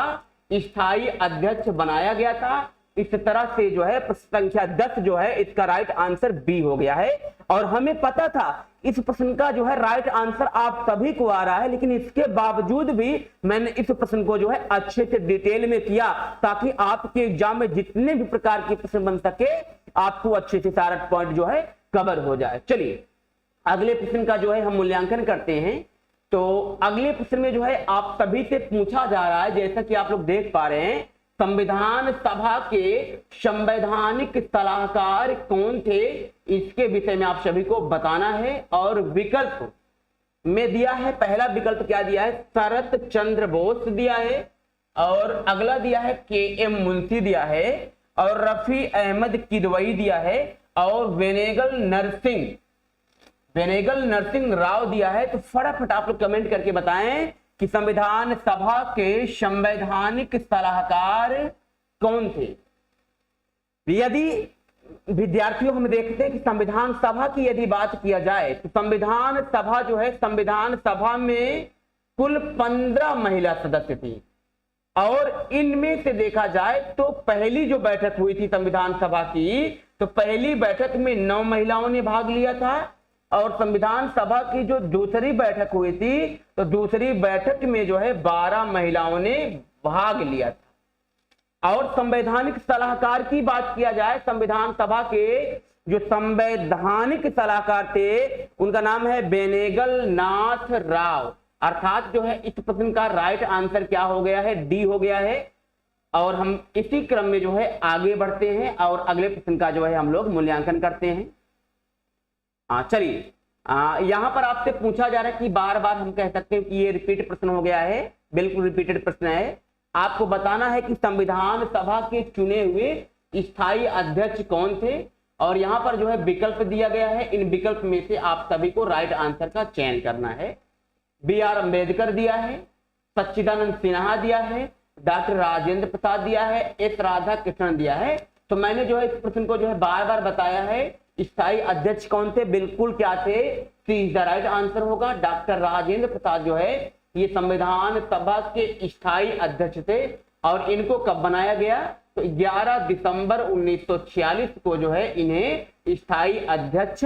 स्थायी अध्यक्ष बनाया गया था। इस तरह से जो है प्रश्न संख्या 10 जो है इसका राइट आंसर बी हो गया है। और हमें पता था इस प्रश्न का जो है राइट आंसर आप सभी को आ रहा है, लेकिन इसके बावजूद भी मैंने इस प्रश्न को जो है अच्छे से डिटेल में किया ताकि आपके एग्जाम में जितने भी प्रकार के प्रश्न बन सके आपको अच्छे से सारा पॉइंट जो है कवर हो जाए। चलिए अगले प्रश्न का जो है हम मूल्यांकन करते हैं। तो अगले प्रश्न में जो है आप सभी से पूछा जा रहा है, जैसा कि आप लोग देख पा रहे हैं संविधान सभा के संवैधानिक सलाहकार कौन थे, इसके विषय में आप सभी को बताना है। और विकल्प में दिया है, पहला विकल्प क्या दिया है, शरत चंद्र बोस दिया है, और अगला दिया है के.एम. मुंशी दिया है, और रफी अहमद किदवई दिया है, और वेनेगल नरसिंह राव दिया है। तो फटाफट आप लोग कमेंट करके बताएं कि संविधान सभा के संवैधानिक सलाहकार कौन थे। यदि विद्यार्थियों हम देखते हैं कि संविधान सभा की यदि बात किया जाए तो संविधान सभा जो है, संविधान सभा में कुल 15 महिला सदस्य थी, और इनमें से देखा जाए तो पहली जो बैठक हुई थी संविधान सभा की, तो पहली बैठक में 9 महिलाओं ने भाग लिया था, और संविधान सभा की जो दूसरी बैठक हुई थी तो दूसरी बैठक में जो है 12 महिलाओं ने भाग लिया था। और संवैधानिक सलाहकार की बात किया जाए, संविधान सभा के जो संवैधानिक सलाहकार थे उनका नाम है बेनेगल नाथ राव। अर्थात जो है इस प्रश्न का राइट आंसर क्या हो गया है, डी हो गया है। और हम इसी क्रम में जो है आगे बढ़ते हैं और अगले प्रश्न का जो है हम लोग मूल्यांकन करते हैं। चलिए, यहां पर आपसे पूछा जा रहा है कि बार बार हम कह सकते हैं कि ये रिपीट प्रश्न हो गया है, बिल्कुल रिपीटेड प्रश्न है। आपको बताना है कि संविधान सभा के चुने हुए स्थायी अध्यक्ष कौन थे, और यहां पर जो है विकल्प दिया गया है। इन विकल्प में से आप सभी को राइट आंसर का चयन करना है। बी.आर. अम्बेडकर दिया है, सच्चिदानंद सिन्हा दिया है, डॉक्टर राजेंद्र प्रसाद दिया है, एस. राधा कृष्णन दिया है। तो मैंने जो है इस प्रश्न को जो है बार बार बताया है, स्थायी अध्यक्ष कौन थे, बिल्कुल क्या थे, सी इज द राइट आंसर होगा। डॉक्टर राजेंद्र प्रसाद जो है ये संविधान सभा के स्थायी अध्यक्ष थे, और इनको कब बनाया गया, तो 11 दिसंबर 1946 को जो है इन्हें स्थायी अध्यक्ष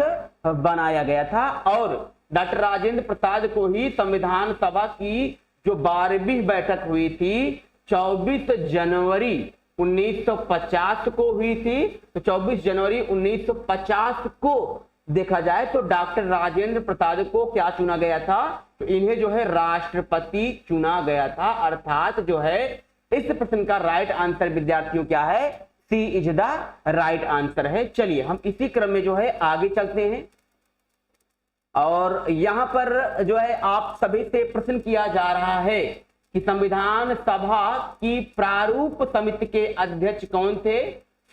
बनाया गया था। और डॉक्टर राजेंद्र प्रसाद को ही संविधान सभा की जो 12वीं बैठक हुई थी 24 जनवरी 1950 को हुई थी, तो 24 जनवरी 1950 को देखा जाए तो डॉक्टर राजेंद्र प्रसाद को क्या चुना गया था, तो इन्हें जो है राष्ट्रपति चुना गया था। अर्थात जो है इस प्रश्न का राइट आंसर विद्यार्थियों क्या है, सी इज द राइट आंसर है। चलिए हम इसी क्रम में जो है आगे चलते हैं, और यहां पर जो है आप सभी से प्रश्न किया जा रहा है कि संविधान सभा की प्रारूप समिति के अध्यक्ष कौन थे।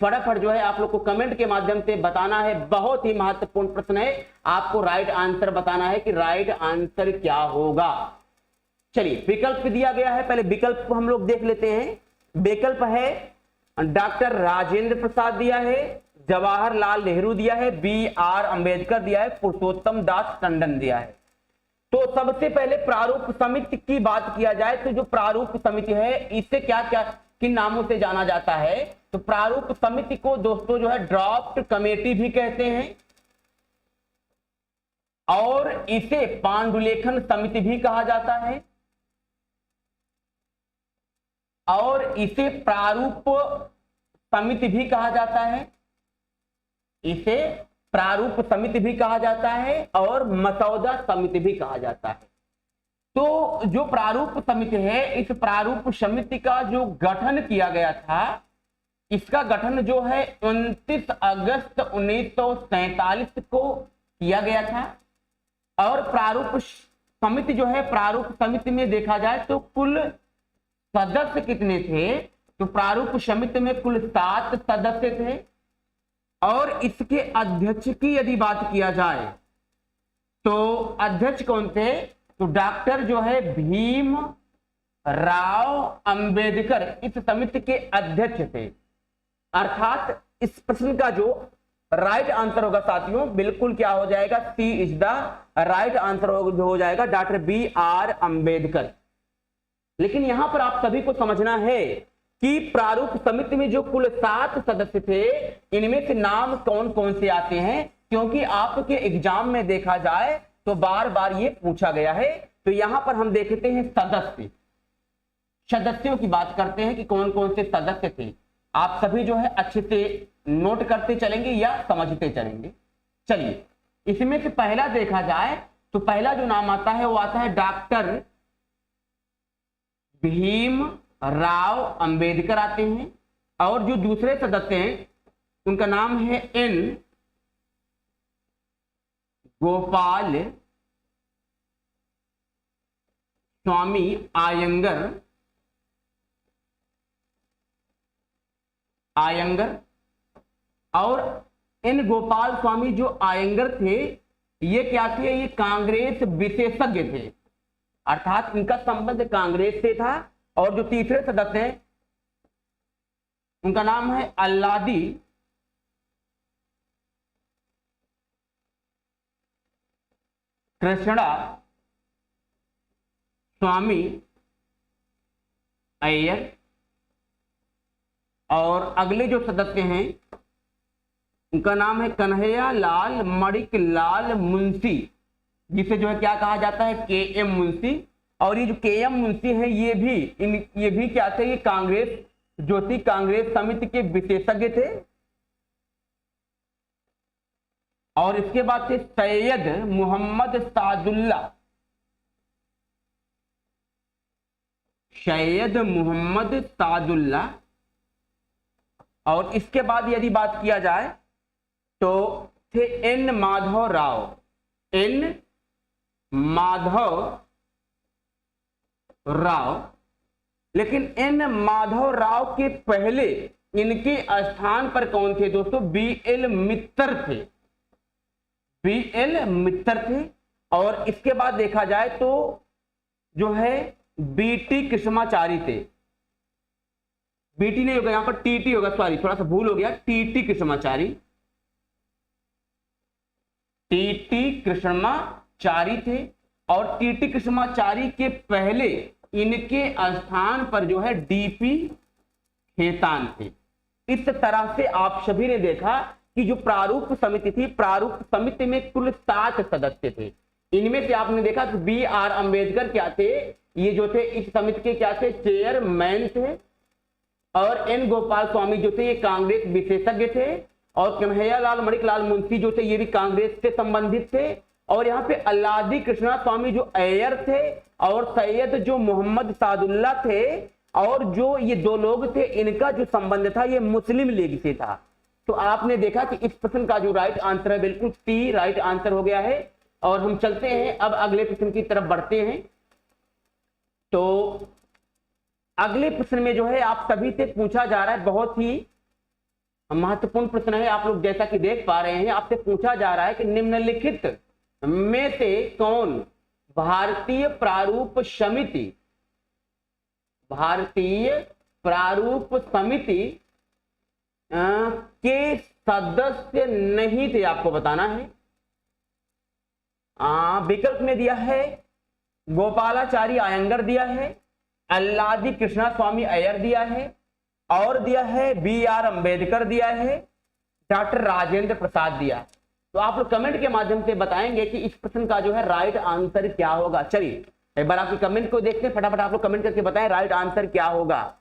फटाफट जो है आप लोग को कमेंट के माध्यम से बताना है, बहुत ही महत्वपूर्ण प्रश्न है, आपको राइट आंसर बताना है कि राइट आंसर क्या होगा। चलिए विकल्प दिया गया है, पहले विकल्प को हम लोग देख लेते हैं। विकल्प है डॉक्टर राजेंद्र प्रसाद दिया है, जवाहरलाल नेहरू दिया है, बी.आर. अम्बेडकर दिया है, पुरुषोत्तम दास टंडन दिया है। तो सबसे पहले प्रारूप समिति की बात किया जाए तो जो प्रारूप समिति है इसे क्या क्या किन नामों से जाना जाता है, तो प्रारूप समिति को दोस्तों जो है ड्राफ्ट कमेटी भी कहते हैं, और इसे पांडुलेखन समिति भी कहा जाता है, और इसे प्रारूप समिति भी कहा जाता है, इसे प्रारूप समिति भी कहा जाता है, और मसौदा समिति भी कहा जाता है। तो जो प्रारूप समिति है, इस प्रारूप समिति का जो गठन किया गया था, इसका गठन जो है 29 अगस्त 1947 को किया गया था। और प्रारूप समिति जो है, प्रारूप समिति में देखा जाए तो कुल सदस्य कितने थे, तो प्रारूप समिति में कुल 7 सदस्य थे। और इसके अध्यक्ष की यदि बात किया जाए तो अध्यक्ष कौन थे, तो डॉक्टर जो है भीम राव अंबेडकर इस समिति के अध्यक्ष थे। अर्थात इस प्रश्न का जो राइट आंसर होगा साथियों, बिल्कुल क्या हो जाएगा, सी इज द राइट आंसर हो जाएगा, डॉक्टर बी.आर. अम्बेडकर। लेकिन यहां पर आप सभी को समझना है कि प्रारूप समिति में जो कुल 7 सदस्य थे, इनमें से नाम कौन कौन से आते हैं, क्योंकि आपके एग्जाम में देखा जाए तो बार बार ये पूछा गया है। तो यहां पर हम देखते हैं सदस्यों की बात करते हैं कि कौन कौन से सदस्य थे। आप सभी जो है अच्छे से नोट करते चलेंगे या समझते चलेंगे। चलिए इसमें से पहला देखा जाए तो पहला जो नाम आता है वो आता है डॉक्टर भीम राव अंबेडकर आते हैं, और जो दूसरे सदस्य हैं उनका नाम है एन गोपाल स्वामी आयंगर। और इन गोपाल स्वामी जो आयंगर थे, ये क्या थे, ये कांग्रेस विशेषज्ञ थे, अर्थात इनका संबंध कांग्रेस से था। और जो तीसरे सदस्य हैं उनका नाम है अल्लादी कृष्णा स्वामी अय्यर। और अगले जो सदस्य हैं उनका नाम है कन्हैया लाल मणिक लाल मुंशी, जिसे जो है क्या कहा जाता है, के एम मुंशी। और ये जो के एम मुंशी है, ये भी क्या थे, ये कांग्रेस जो थी कांग्रेस समिति के विशेषज्ञ थे। और इसके बाद थे सैयद मोहम्मद सादुल्ला, सैयद मोहम्मद सादुल्ला। और इसके बाद यदि बात किया जाए तो थे एन माधव राव, एन माधव राव। लेकिन एन माधव राव के पहले इनके स्थान पर कौन थे दोस्तों, बी एल मित्तर थे, बी एल मित्तर थे। और इसके बाद देखा जाए तो जो है बीटी कृष्णाचारी थे, बीटी नहीं होगा, यहां पर टीटी होगा, सॉरी थोड़ा सा भूल हो गया, टीटी कृष्णाचारी, टीटी कृष्णाचारी थे। और टीटी कृष्णाचारी के पहले इनके स्थान पर जो है डीपी खेतान थे। इस तरह से आप सभी ने देखा कि जो प्रारूप समिति थी, प्रारूप समिति में कुल 7 सदस्य थे। इनमें से आपने देखा कि बी आर अंबेडकर क्या थे, ये जो थे इस समिति के क्या थे, चेयरमैन थे। और एन गोपाल स्वामी जो थे ये कांग्रेस विशेषज्ञ थे। और कन्हैया लाल मणिक लाल मुंशी जो थे ये भी कांग्रेस से संबंधित थे। और यहाँ पे अल्लादी कृष्णा स्वामी जो अय्यर थे, और सैयद जो मोहम्मद सादुल्ला थे, और जो ये 2 लोग थे इनका जो संबंध था ये मुस्लिम लीग से था। तो आपने देखा कि इस प्रश्न का जो राइट आंसर है बिल्कुल सी राइट आंसर हो गया है। और हम चलते हैं अब अगले प्रश्न की तरफ बढ़ते हैं। तो अगले प्रश्न में जो है आप सभी से पूछा जा रहा है, बहुत ही महत्वपूर्ण प्रश्न है, आप लोग जैसा कि देख पा रहे हैं, आपसे पूछा जा रहा है कि निम्नलिखित में से कौन भारतीय प्रारूप समिति, भारतीय प्रारूप समिति के सदस्य नहीं थे, आपको बताना है। विकल्प में दिया है गोपालाचारी आयंगर दिया है, अल्लादी कृष्णा स्वामी अय्यर दिया है, और दिया है बी आर अंबेडकर दिया है, डॉक्टर राजेंद्र प्रसाद दिया। तो आप लोग कमेंट के माध्यम से बताएंगे कि इस प्रश्न का जो है राइट आंसर क्या होगा। चलिए एक बार आपके कमेंट को देखते हैं, फटाफट आप लोग कमेंट करके बताएं राइट आंसर क्या होगा।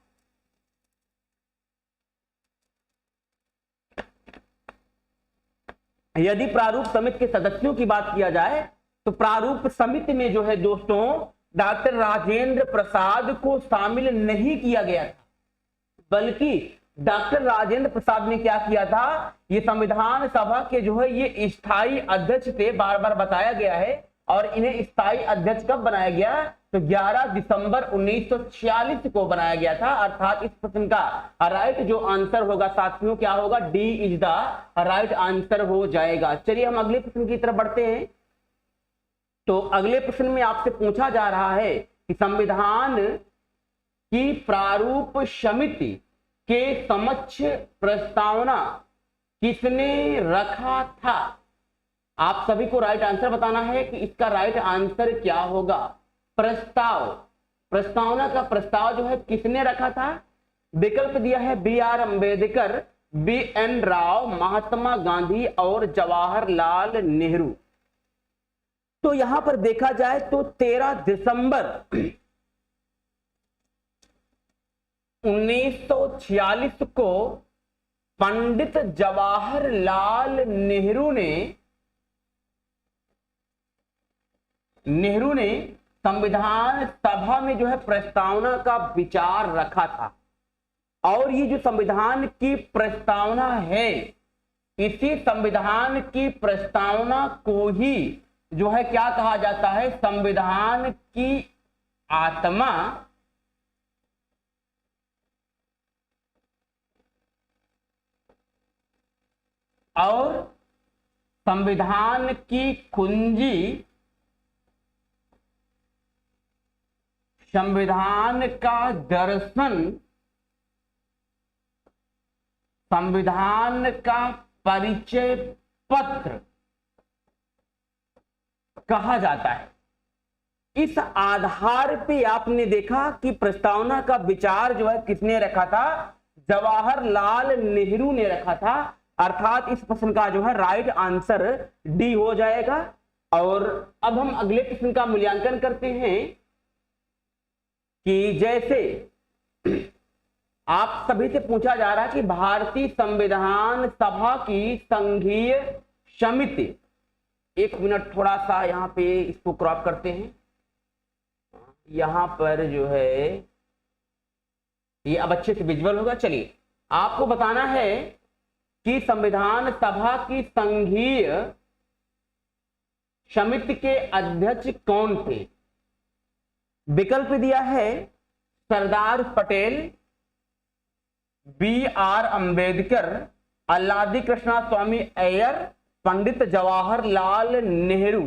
यदि प्रारूप समिति के सदस्यों की बात किया जाए तो प्रारूप समिति में जो है दोस्तों डॉक्टर राजेंद्र प्रसाद को शामिल नहीं किया गया था, बल्कि डॉक्टर राजेंद्र प्रसाद ने क्या किया था, ये संविधान सभा के जो है ये स्थायी अध्यक्ष थे, बार बार बताया गया है। और इन्हें स्थायी अध्यक्ष कब बनाया गया, तो 11 दिसंबर 1946 को बनाया गया था। अर्थात इस प्रश्न का राइट जो आंसर होगा साथियों क्या होगा, D is the right answer हो जाएगा। चलिए हम अगले प्रश्न की तरफ बढ़ते हैं। तो अगले प्रश्न में आपसे पूछा जा रहा है कि संविधान की प्रारूप समिति के समक्ष प्रस्तावना किसने रखा था। आप सभी को राइट आंसर बताना है कि इसका राइट आंसर क्या होगा। प्रस्ताव, प्रस्तावना का प्रस्ताव जो है किसने रखा था। विकल्प दिया है B R Ambedkar, B N Rao, Mahatma Gandhi और जवाहरलाल नेहरू। तो यहां पर देखा जाए तो 13 दिसंबर 1946 को पंडित जवाहरलाल नेहरू ने संविधान सभा में जो है प्रस्तावना का विचार रखा था। और ये जो संविधान की प्रस्तावना है, इसी संविधान की प्रस्तावना को ही जो है क्या कहा जाता है, संविधान की आत्मा और संविधान की कुंजी, संविधान का दर्शन, संविधान का परिचय पत्र कहा जाता है। इस आधार पे आपने देखा कि प्रस्तावना का विचार जो है किसने रखा था, जवाहरलाल नेहरू ने रखा था। अर्थात इस प्रश्न का जो है राइट आंसर डी हो जाएगा। और अब हम अगले प्रश्न का मूल्यांकन करते हैं कि जैसे आप सभी से पूछा जा रहा है कि भारतीय संविधान सभा की संघीय समिति, एक मिनट थोड़ा सा यहाँ पे इसको क्रॉप करते हैं, यहाँ पर जो है ये अब अच्छे से विजुअल होगा। चलिए आपको बताना है कि संविधान सभा की संघीय समिति के अध्यक्ष कौन थे। विकल्प दिया है सरदार पटेल, B.R. अंबेडकर, अल्लादी कृष्णा स्वामी अय्यर, पंडित जवाहरलाल नेहरू।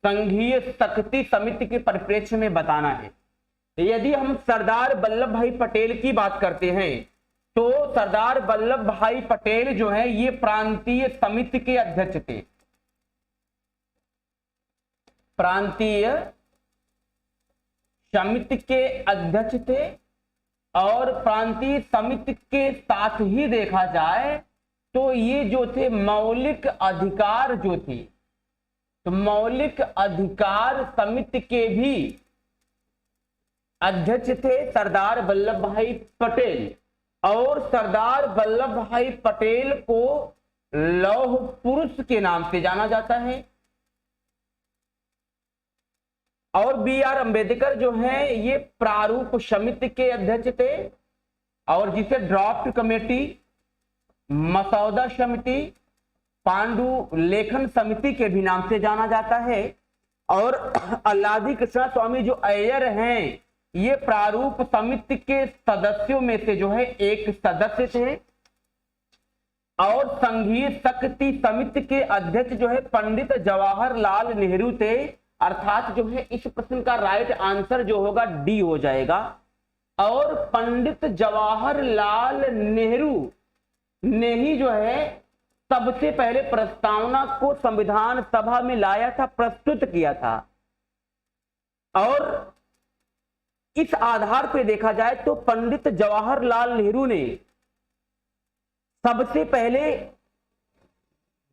संघीय शक्ति समिति के परिप्रेक्ष्य में बताना है। यदि हम सरदार वल्लभ भाई पटेल की बात करते हैं तो सरदार वल्लभ भाई पटेल जो है ये प्रांतीय समिति के अध्यक्ष थे। प्रांतीय समिति के अध्यक्ष थे। और प्रांतीय समिति के साथ ही देखा जाए तो ये जो थे मौलिक अधिकार जो थे, तो मौलिक अधिकार समिति के भी अध्यक्ष थे सरदार वल्लभ भाई पटेल। और सरदार वल्लभ भाई पटेल को लौह पुरुष के नाम से जाना जाता है। और B.R. अंबेडकर जो है ये प्रारूप समिति के अध्यक्ष थे, और जिसे ड्राफ्ट कमेटी, मसौदा समिति, पांडु लेखन समिति के भी नाम से जाना जाता है। और अल्लादी कृष्णा स्वामी जो अय्यर हैं ये प्रारूप समिति के सदस्यों में से जो है एक सदस्य थे। और संघीय शक्ति समिति के अध्यक्ष जो है पंडित जवाहरलाल नेहरू थे। अर्थात जो है इस प्रश्न का राइट आंसर जो होगा डी हो जाएगा। और पंडित जवाहरलाल नेहरू ने ही जो है सबसे पहले प्रस्तावना को संविधान सभा में लाया था, प्रस्तुत किया था। और इस आधार पर देखा जाए तो पंडित जवाहरलाल नेहरू ने सबसे पहले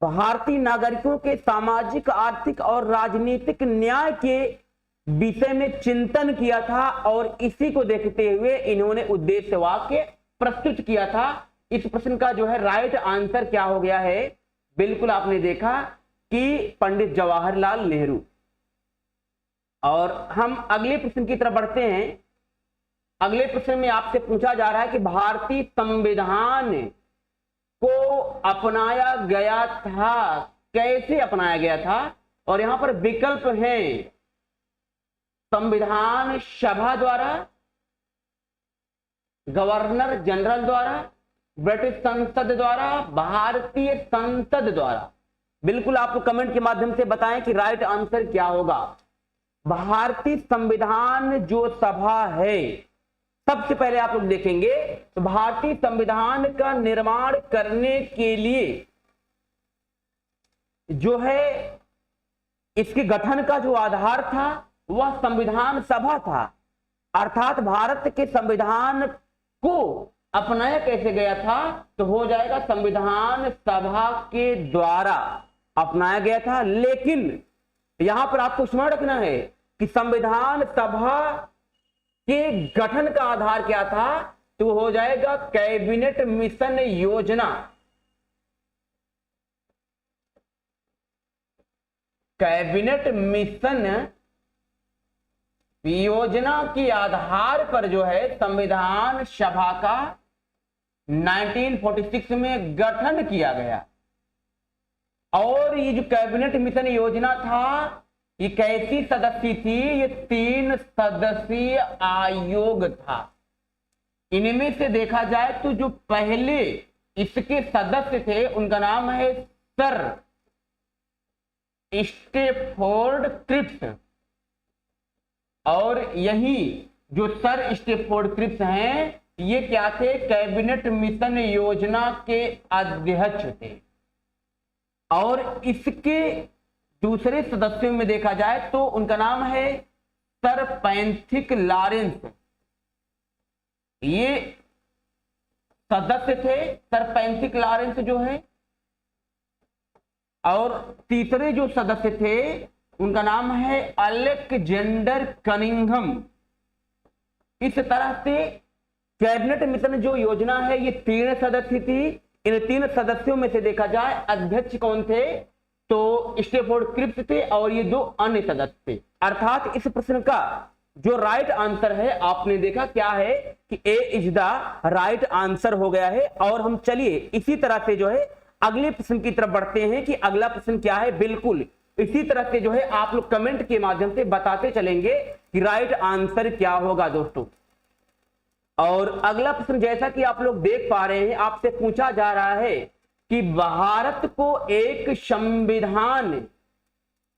भारतीय नागरिकों के सामाजिक, आर्थिक और राजनीतिक न्याय के विषय में चिंतन किया था। और इसी को देखते हुए इन्होंने उद्देश्य वाक्य प्रस्तुत किया था। इस प्रश्न का जो है राइट आंसर क्या हो गया है, बिल्कुल आपने देखा कि पंडित जवाहरलाल नेहरू। और हम अगले प्रश्न की तरफ बढ़ते हैं। अगले प्रश्न में आपसे पूछा जा रहा है कि भारतीय संविधान को अपनाया गया था, कैसे अपनाया गया था। और यहां पर विकल्प हैं संविधान सभा द्वारा, गवर्नर जनरल द्वारा, ब्रिटिश संसद द्वारा, भारतीय संसद द्वारा। बिल्कुल आप कमेंट के माध्यम से बताएं कि राइट आंसर क्या होगा। भारतीय संविधान जो सभा है, सबसे पहले आप लोग देखेंगे तो भारतीय संविधान का निर्माण करने के लिए जो है इसके गठन का जो आधार था वह संविधान सभा था। अर्थात भारत के संविधान को अपनाया कैसे गया था, तो हो जाएगा संविधान सभा के द्वारा अपनाया गया था। लेकिन यहां पर आपको स्मरण रखना है कि संविधान सभा के गठन का आधार क्या था, तो हो जाएगा कैबिनेट मिशन योजना। कैबिनेट मिशन योजना के आधार पर जो है संविधान सभा का 1946 में गठन किया गया। और ये जो कैबिनेट मिशन योजना था, ये कैसी सदस्य थी? ये 3 सदस्यीय आयोग था। इनमें से देखा जाए तो जो पहले इसके सदस्य थे उनका नाम है सर स्टैफोर्ड क्रिप्स। और यही जो सर स्टैफोर्ड क्रिप्स हैं, ये क्या थे? कैबिनेट मिशन योजना के अध्यक्ष थे। और इसके दूसरे सदस्यों में देखा जाए तो उनका नाम है सर पैंथिक लॉरेंस। ये सदस्य थे सर पैंथिक लॉरेंस जो है। और तीसरे जो सदस्य थे उनका नाम है अलेक्जेंडर कनिंघम। इस तरह से कैबिनेट मिशन जो योजना है ये 3 सदस्य थी। इन 3 सदस्यों में से देखा जाए अध्यक्ष कौन थे? तो स्टैफोर्ड क्रिप्स थे और ये 2 अन्य सदस्य थे। अर्थात इस प्रश्न का जो राइट आंसर है आपने देखा क्या है कि ए इज द राइट आंसर हो गया है। और हम चलिए इसी तरह से जो है अगले प्रश्न की तरफ बढ़ते हैं कि अगला प्रश्न क्या है। बिल्कुल इसी तरह से जो है आप लोग कमेंट के माध्यम से बताते चलेंगे कि राइट आंसर क्या होगा दोस्तों। और अगला प्रश्न जैसा कि आप लोग देख पा रहे हैं, आपसे पूछा जा रहा है कि भारत को एक संविधान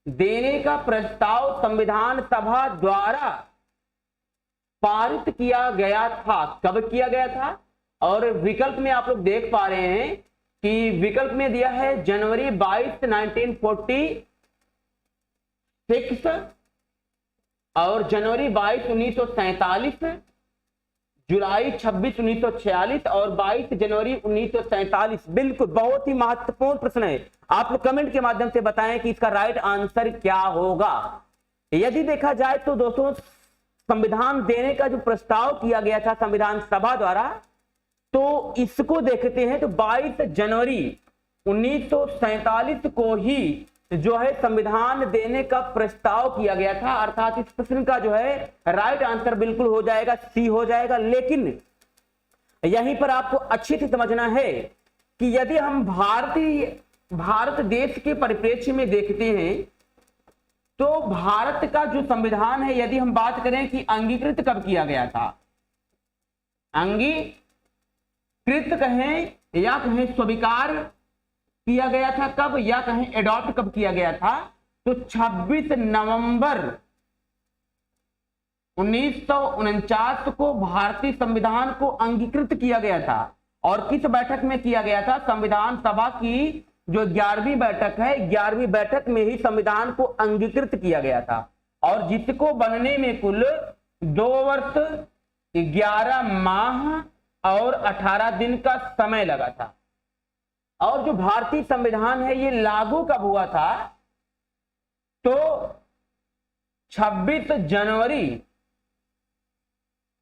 देने का प्रस्ताव संविधान सभा द्वारा पारित किया गया था। कब किया गया था? और विकल्प में आप लोग देख पा रहे हैं कि विकल्प में दिया है जनवरी 22, 1946 और जनवरी 22, 1947, जुलाई 26, 1946 और 22 जनवरी 1947। बिल्कुल बहुत ही महत्वपूर्ण प्रश्न है। आप लोग कमेंट के माध्यम से बताएं कि इसका राइट आंसर क्या होगा। यदि देखा जाए तो दोस्तों संविधान देने का जो प्रस्ताव किया गया था संविधान सभा द्वारा, तो इसको देखते हैं तो 22 जनवरी 1947 को ही जो है संविधान देने का प्रस्ताव किया गया था। अर्थात इस प्रश्न का जो है राइट आंसर बिल्कुल हो जाएगा, सी हो जाएगा। लेकिन यहीं पर आपको अच्छी से समझना है कि यदि हम भारत देश के परिप्रेक्ष्य में देखते हैं तो भारत का जो संविधान है, यदि हम बात करें कि अंगीकृत कब किया गया था, अंगीकृत कहें या कहें स्वीकार किया गया था कब, या कहें एडॉप्ट कब किया गया था, तो 26 नवंबर 1949 को भारतीय संविधान को अंगीकृत किया गया था। और किस बैठक में किया गया था? संविधान सभा की जो 11वीं बैठक है, 11वीं बैठक में ही संविधान को अंगीकृत किया गया था। और जिसको बनने में कुल 2 वर्ष 11 माह और 18 दिन का समय लगा था। और जो भारतीय संविधान है ये लागू कब हुआ था? तो 26 जनवरी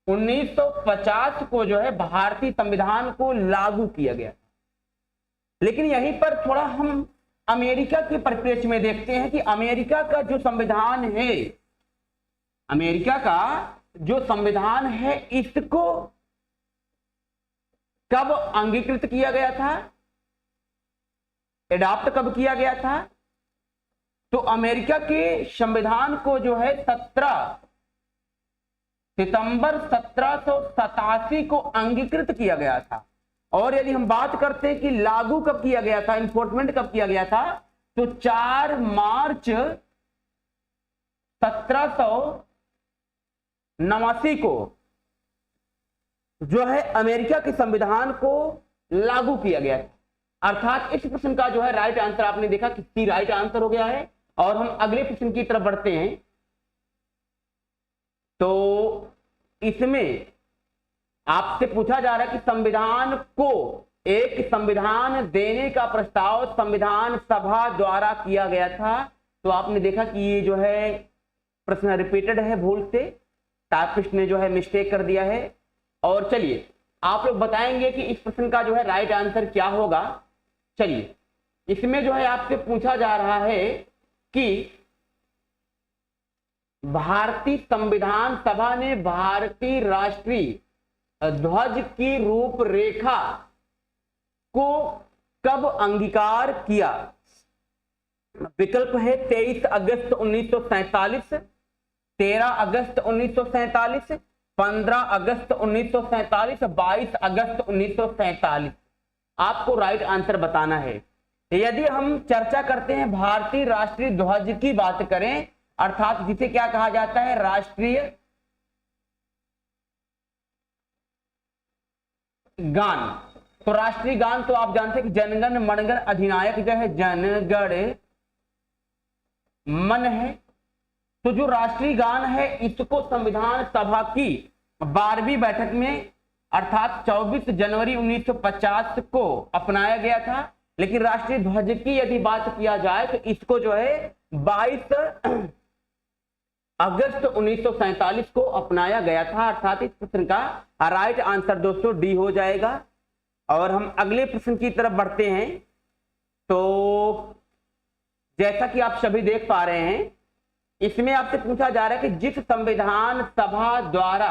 1950 को जो है भारतीय संविधान को लागू किया गया। लेकिन यहीं पर थोड़ा हम अमेरिका के परिप्रेक्ष्य में देखते हैं कि अमेरिका का जो संविधान है, अमेरिका का जो संविधान है इसको कब अंगीकृत किया गया था, एडॉप्ट कब किया गया था? तो अमेरिका के संविधान को जो है 17 सितंबर 1787 को अंगीकृत किया गया था। और यदि हम बात करते हैं कि लागू कब किया गया था, इन्फोर्समेंट कब किया गया था, तो 4 मार्च 1789 को जो है अमेरिका के संविधान को लागू किया गया था। अर्थात इस प्रश्न का जो है राइट आंसर आपने देखा कि सी राइट आंसर हो गया है। और हम अगले प्रश्न की तरफ बढ़ते हैं। तो इसमें आपसे पूछा जा रहा है कि संविधान को एक संविधान देने का प्रस्ताव संविधान सभा द्वारा किया गया था। तो आपने देखा कि ये जो है प्रश्न रिपीटेड है, भूल से टाइपिस्ट ने जो है मिस्टेक कर दिया है। और चलिए आप लोग बताएंगे कि इस प्रश्न का जो है राइट आंसर क्या होगा। चलिए इसमें जो है आपसे पूछा जा रहा है कि भारतीय संविधान सभा ने भारतीय राष्ट्रीय ध्वज की रूपरेखा को कब अंगीकार किया? विकल्प है 23 अगस्त 1947, 13 अगस्त 1947, 15 अगस्त 1947, 22 अगस्त 1947। आपको राइट आंसर बताना है। यदि हम चर्चा करते हैं भारतीय राष्ट्रीय ध्वज की बात करें, अर्थात जिसे क्या कहा जाता है, राष्ट्रीय गान। तो राष्ट्रीय गान तो आप जानते हैं कि जनगण मनगण अधिनायक जो है जनगण मन है। तो जो राष्ट्रीय गान है इसको संविधान सभा की 12वीं बैठक में अर्थात 24 जनवरी 1950 को अपनाया गया था। लेकिन राष्ट्रीय ध्वज की यदि बात किया जाए तो इसको जो है 22 अगस्त 1947 को अपनाया गया था। अर्थात इस प्रश्न का राइट आंसर दोस्तों डी हो जाएगा। और हम अगले प्रश्न की तरफ बढ़ते हैं। तो जैसा कि आप सभी देख पा रहे हैं, इसमें आपसे पूछा जा रहा है कि जिस संविधान सभा द्वारा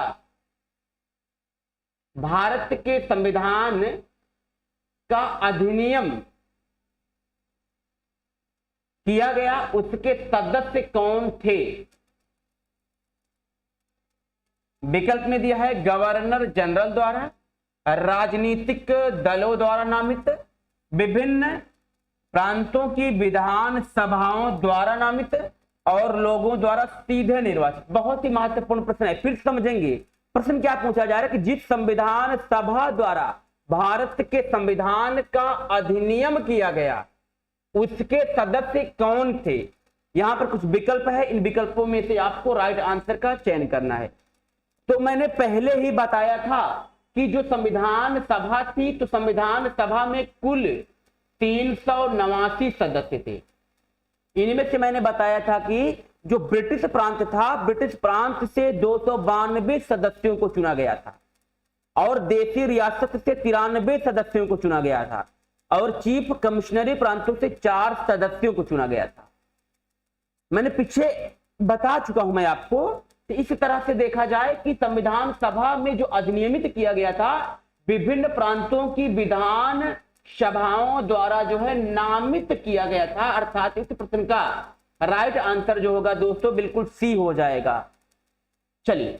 भारत के संविधान का अधिनियम किया गया उसके सदस्य कौन थे? विकल्प में दिया है गवर्नर जनरल द्वारा, राजनीतिक दलों द्वारा नामित, विभिन्न प्रांतों की विधान सभाओं द्वारा नामित और लोगों द्वारा सीधे निर्वाचित। बहुत ही महत्वपूर्ण प्रश्न है, फिर समझेंगे। प्रश्न क्या पूछा जा रहा है कि जिस संविधान सभा द्वारा भारत के संविधान का अधिनियम किया गया उसके सदस्य कौन थे? यहां पर कुछ विकल्प है, इन विकल्पों में से आपको राइट आंसर का चयन करना है। तो मैंने पहले ही बताया था कि जो संविधान सभा थी तो संविधान सभा में कुल 389 सदस्य थे। इनमें से मैंने बताया था कि जो ब्रिटिश प्रांत था, ब्रिटिश प्रांत से 292 सदस्यों को चुना गया था और देशी रियासत से 93 सदस्यों को चुना गया था और चीफ कमिश्नरी प्रांतों से 4 सदस्यों को चुना गया था। मैंने पीछे बता चुका हूं मैं आपको। तो इस तरह से देखा जाए कि संविधान सभा में जो अधिनियमित किया गया था विभिन्न प्रांतों की विधान सभाओं द्वारा जो है नामित किया गया था। अर्थात इस प्रश्न का राइट आंसर जो होगा दोस्तों बिल्कुल सी हो जाएगा। चलिए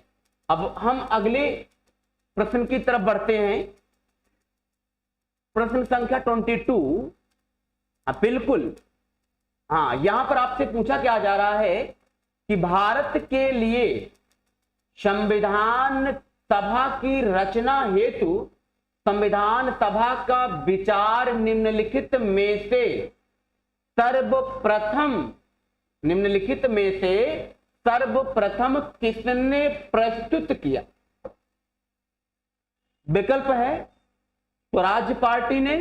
अब हम अगले प्रश्न की तरफ बढ़ते हैं। प्रश्न संख्या 22। बिल्कुल हाँ, यहां पर आपसे पूछा क्या जा रहा है कि भारत के लिए संविधान सभा की रचना हेतु संविधान सभा का विचार निम्नलिखित में से सर्वप्रथम किसने प्रस्तुत किया? विकल्प है स्वराज पार्टी ने,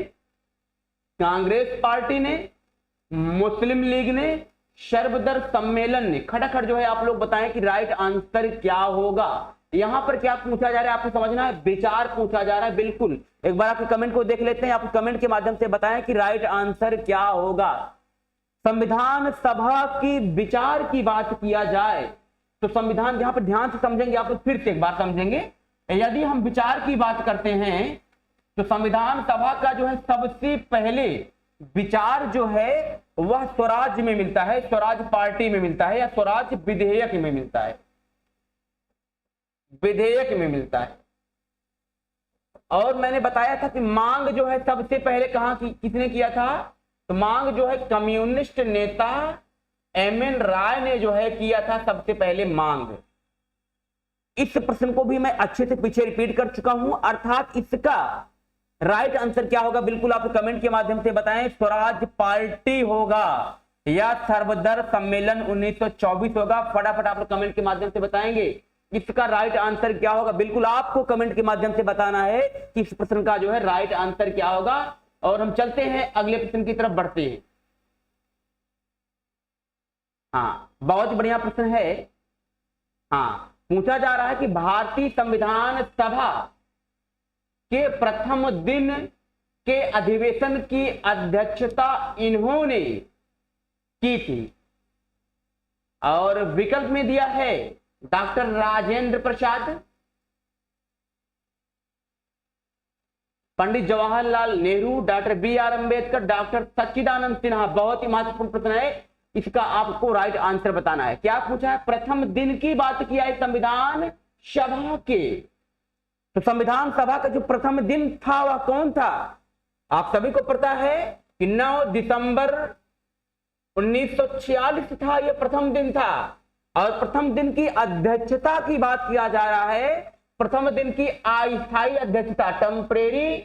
कांग्रेस पार्टी ने, मुस्लिम लीग ने, सर्वदल सम्मेलन ने। खटाखट जो है आप लोग बताएं कि राइट आंसर क्या होगा। यहां पर क्या पूछा जा रहा है आपको समझना है, विचार पूछा जा रहा है। बिल्कुल एक बार आपके कमेंट को देख लेते हैं, आप कमेंट के माध्यम से बताएं कि राइट आंसर क्या होगा। संविधान सभा की विचार की बात किया जाए तो संविधान, यहां पर ध्यान से समझेंगे आप लोग, फिर से एक बार समझेंगे। यदि हम विचार की बात करते हैं तो संविधान सभा का जो है सबसे पहले विचार जो है वह स्वराज में मिलता है, स्वराज पार्टी में मिलता है या स्वराज विधेयक में मिलता है, विधेयक में मिलता है। और मैंने बताया था कि मांग जो है सबसे पहले कहां की, किसने किया था? तो मांग जो है कम्युनिस्ट नेता एम.एन. राय ने जो है किया था सबसे पहले मांग। इस प्रश्न को भी मैं अच्छे से पीछे रिपीट कर चुका हूं। अर्थात इसका राइट आंसर क्या होगा बिल्कुल आप कमेंट के माध्यम से बताएं। स्वराज पार्टी होगा या सर्वदल सम्मेलन 1924 होगा। फटाफट आप कमेंट के माध्यम से बताएंगे इसका राइट आंसर क्या होगा। बिल्कुल आपको कमेंट के माध्यम से बताना है कि इस प्रश्न का जो है राइट आंसर क्या होगा। और हम चलते हैं अगले प्रश्न की तरफ बढ़ते हैं। हाँ, बहुत बढ़िया प्रश्न है। हाँ, पूछा जा रहा है कि भारतीय संविधान सभा के प्रथम दिन के अधिवेशन की अध्यक्षता इन्होंने की थी। और विकल्प में दिया है doctor Rajendra Prasad, Pandit Jawaharlal Nehru, doctor B R Ambedkar, doctor Sachchidanand Sinha. बहुत ही महत्वपूर्ण प्रश्न है, इसका आपको राइट आंसर बताना है। क्या पूछा है? प्रथम दिन की बात किया है संविधान सभा के। तो संविधान सभा का जो प्रथम दिन था वह कौन था? आप सभी को पता है कि 9 दिसंबर 1946 था, यह प्रथम दिन था। और प्रथम दिन की अध्यक्षता की बात किया जा रहा है। प्रथम दिन की अस्थायी अध्यक्षता, टेम्परेरी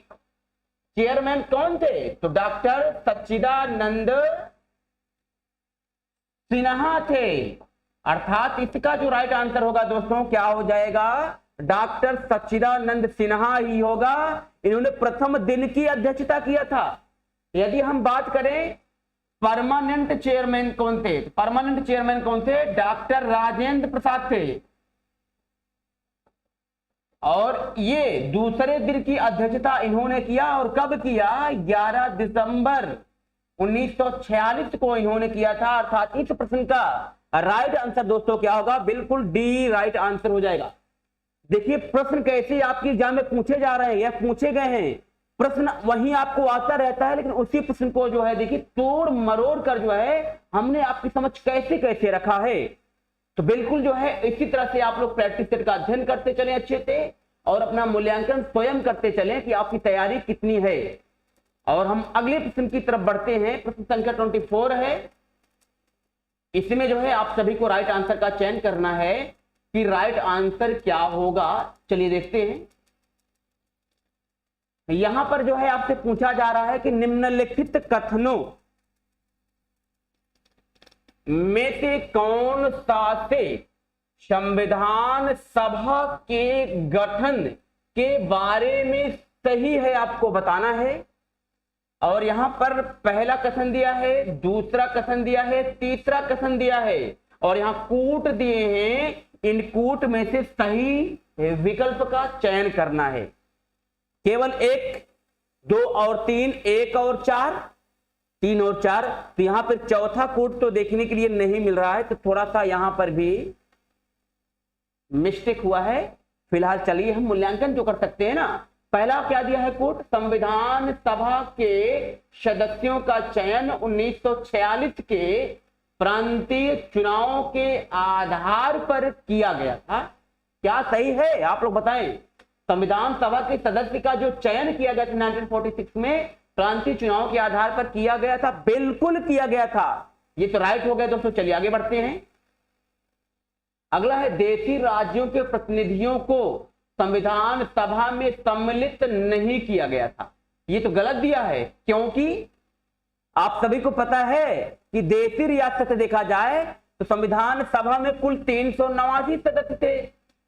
चेयरमैन कौन थे? तो डॉक्टर सच्चिदानंद सिन्हा थे। अर्थात इसका जो राइट आंसर होगा दोस्तों क्या हो जाएगा? डॉक्टर सच्चिदानंद सिन्हा ही होगा। इन्होंने प्रथम दिन की अध्यक्षता किया था। यदि हम बात करें परमानेंट चेयरमैन कौन थे? परमानेंट चेयरमैन कौन थे? डॉक्टर राजेंद्र प्रसाद थे। और ये दूसरे दिन की अध्यक्षता इन्होंने किया, और कब किया? 11 दिसंबर 1946 को इन्होंने किया था। अर्थात इस प्रश्न का राइट आंसर दोस्तों क्या होगा? बिल्कुल डी राइट आंसर हो जाएगा। देखिए प्रश्न कैसे आपकी एग्जाम में पूछे जा रहे हैं या पूछे गए हैं, प्रश्न वही आपको आता रहता है, लेकिन उसी प्रश्न को जो है देखिए तोड़ मरोड़ कर जो है हमने आपकी समझ कैसे कैसे रखा है। तो बिल्कुल जो है इसी तरह से आप लोग प्रैक्टिस सेट का अध्ययन करते चले अच्छे से, और अपना मूल्यांकन स्वयं करते चलें कि आपकी तैयारी कितनी है। और हम अगले प्रश्न की तरफ बढ़ते हैं। प्रश्न संख्या 24 है। इसमें जो है आप सभी को राइट आंसर का चयन करना है कि राइट आंसर क्या होगा। चलिए देखते हैं। यहां पर जो है आपसे पूछा जा रहा है कि निम्नलिखित कथनों में से कौन सा से संविधान सभा के गठन के बारे में सही है, आपको बताना है। और यहां पर पहला कथन दिया है, दूसरा कथन दिया है, तीसरा कथन दिया है, और यहां कूट दिए हैं। इन कूट में से सही विकल्प का चयन करना है। केवल 1, 2 और 3, 1 और 4, 3 और 4। तो यहां पर चौथा कूट तो देखने के लिए नहीं मिल रहा है, तो थोड़ा सा यहां पर भी मिस्टेक हुआ है। फिलहाल चलिए हम मूल्यांकन जो कर सकते हैं ना। पहला क्या दिया है कूट? संविधान सभा के सदस्यों का चयन 1946 के प्रांतीय चुनावों के आधार पर किया गया था। क्या सही है? आप लोग बताएं। संविधान सभा के सदस्य का जो चयन किया गया था 1946 में प्रांतीय चुनाव के आधार पर किया गया था। बिल्कुल किया गया था। ये तो राइट हो गया दोस्तों। चलिए आगे बढ़ते हैं। अगला है देशी राज्यों के प्रतिनिधियों को संविधान सभा में सम्मिलित नहीं किया गया था। ये तो गलत दिया है, क्योंकि आप सभी को पता है कि देशी रियासत से देखा जाए तो संविधान सभा में कुल 389 सदस्य थे।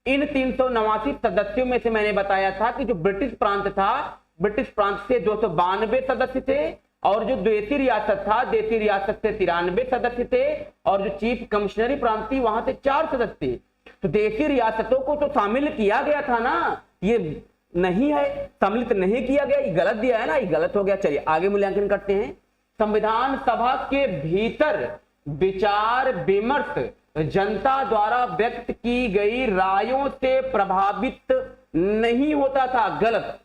इन 389 सदस्यों में से मैंने बताया था कि जो ब्रिटिश प्रांत था, ब्रिटिश प्रांत से 292 सदस्य थे, और जो देशी रियासत था, देशी रियासत से 93 सदस्य थे, और जो चीफ कमिश्नरी प्रांत थी वहां से 4 सदस्य थे। तो देशी रियासतों को तो शामिल किया गया था ना, ये नहीं है सम्मिलित नहीं किया गया, ये गलत दिया है ना, ये गलत हो गया। चलिए आगे मूल्यांकन करते हैं। संविधान सभा के भीतर विचार विमर्श जनता द्वारा व्यक्त की गई रायों से प्रभावित नहीं होता था। गलत।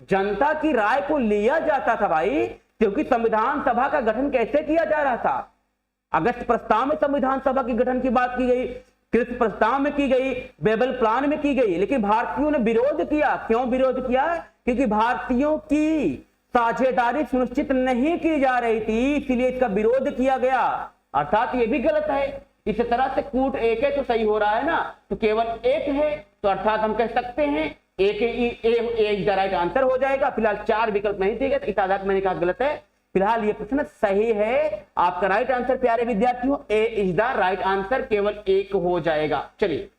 जनता की राय को लिया जाता था भाई, क्योंकि संविधान सभा का गठन कैसे किया जा रहा था? अगस्त प्रस्ताव में संविधान सभा के गठन की बात की गई, कृत प्रस्ताव में की गई, बेबल प्लान में की गई, लेकिन भारतीयों ने विरोध किया। क्यों विरोध किया? क्योंकि भारतीयों की साझेदारी सुनिश्चित नहीं की जा रही थी, इसलिए इसका विरोध किया गया। अर्थात ये भी गलत है। इस तरह से कूट एक है तो सही हो रहा है ना, तो केवल एक है, तो अर्थात हम कह सकते हैं एक राइट आंसर हो जाएगा। फिलहाल 4 विकल्प नहीं दिए गए, इस आधार पर मैंने कहा गलत है। फिलहाल ये प्रश्न सही है। आपका राइट आंसर प्यारे विद्यार्थियों ए इज द राइट आंसर, केवल 1 हो जाएगा। चलिए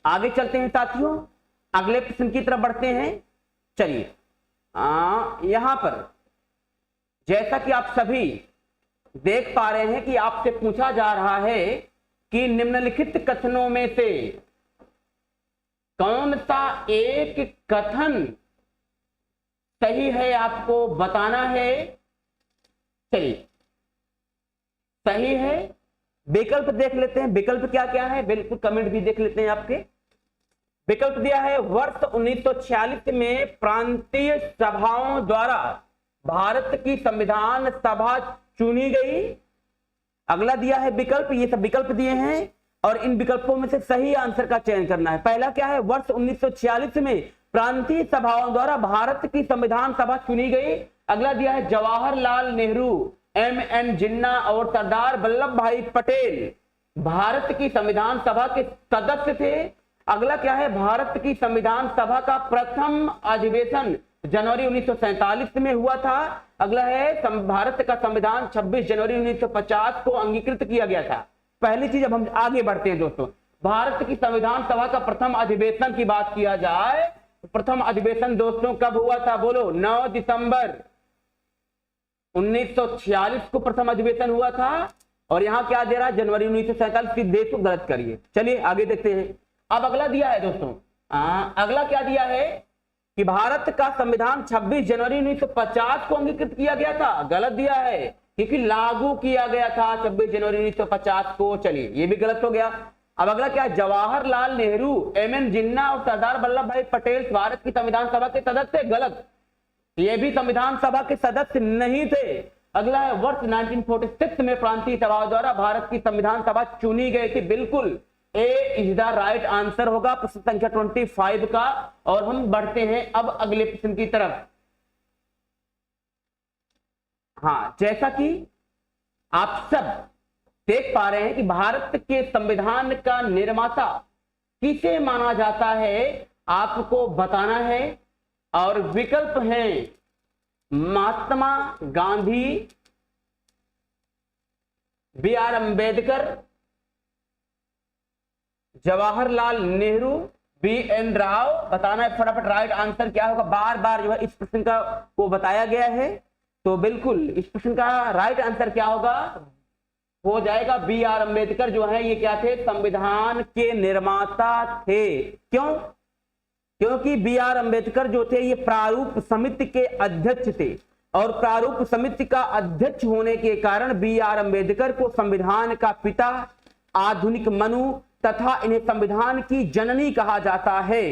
आगे चलते हैं साथियों, अगले प्रश्न की तरफ बढ़ते हैं। चलिए यहां पर जैसा कि आप सभी देख पा रहे हैं कि आपसे पूछा जा रहा है कि निम्नलिखित कथनों में से कौन सा एक कथन सही है, आपको बताना है। चलिए सही है, विकल्प देख लेते हैं, विकल्प क्या क्या है, बिल्कुल कमेंट भी देख लेते हैं आपके। विकल्प दिया है वर्ष 1946 में प्रांतीय सभाओं द्वारा भारत की संविधान सभा चुनी गई। अगला दिया है विकल्प, ये सब विकल्प दिए हैं और इन विकल्पों में से सही आंसर का चयन करना है। पहला क्या है, वर्ष 1946 में प्रांतीय सभाओं द्वारा भारत की संविधान सभा चुनी गई। अगला दिया है जवाहरलाल नेहरू, एम.एन. जिन्ना और सरदार वल्लभ भाई पटेल भारत की संविधान सभा के सदस्य थे। अगला क्या है, भारत की संविधान सभा का प्रथम अधिवेशन जनवरी 1947 में हुआ था। अगला है भारत का संविधान 26 जनवरी 1950 को अंगीकृत किया गया था। पहली चीज, अब हम आगे बढ़ते हैं दोस्तों। भारत की संविधान सभा का प्रथम अधिवेशन की बात किया जाए तो प्रथम अधिवेशन दोस्तों कब हुआ था, बोलो। 9 दिसंबर 1946 को प्रथम अधिवेशन हुआ था। और यहां क्या दे रहा है, जनवरी 1947 की देश को गलत करिए। चलिए आगे देखते हैं। अब अगला दिया है दोस्तों, अगला क्या दिया है कि भारत का संविधान 26 जनवरी 1950 को अंगीकृत किया गया था। गलत दिया है क्योंकि लागू किया गया था 26 जनवरी 1950 को। चलिए ये भी गलत हो गया। अब अगला क्या है, जवाहरलाल नेहरू, एम.एन. जिन्ना और सरदार वल्लभ भाई पटेल भारत की संविधान सभा के सदस्य। गलत, ये भी संविधान सभा के सदस्य नहीं थे। अगला है वर्ष 1946 में प्रांतीय सभा द्वारा भारत की संविधान सभा चुनी गई थी। बिल्कुल ए इज द राइट आंसर होगा प्रश्न संख्या 25 का। और हम बढ़ते हैं अब अगले प्रश्न की तरफ। हाँ, जैसा कि आप सब देख पा रहे हैं कि भारत के संविधान का निर्माता किसे माना जाता है, आपको बताना है। और विकल्प हैं महात्मा गांधी, बी.आर. अम्बेडकर, जवाहरलाल नेहरू, बी.एन. राव। बताना है फटाफट राइट आंसर क्या होगा। बार बार जो है इस प्रश्न का को बताया गया है, तो बिल्कुल इस प्रश्न का राइट आंसर क्या होगा, हो जाएगा बी.आर. अम्बेडकर। जो है ये क्या थे, संविधान के निर्माता थे। क्यों, क्योंकि बी.आर. अम्बेडकर जो थे ये प्रारूप समिति के अध्यक्ष थे। और प्रारूप समिति का अध्यक्ष होने के कारण बी.आर. अम्बेडकर को संविधान का पिता, आधुनिक मनु तथा इन्हें संविधान की जननी कहा जाता है।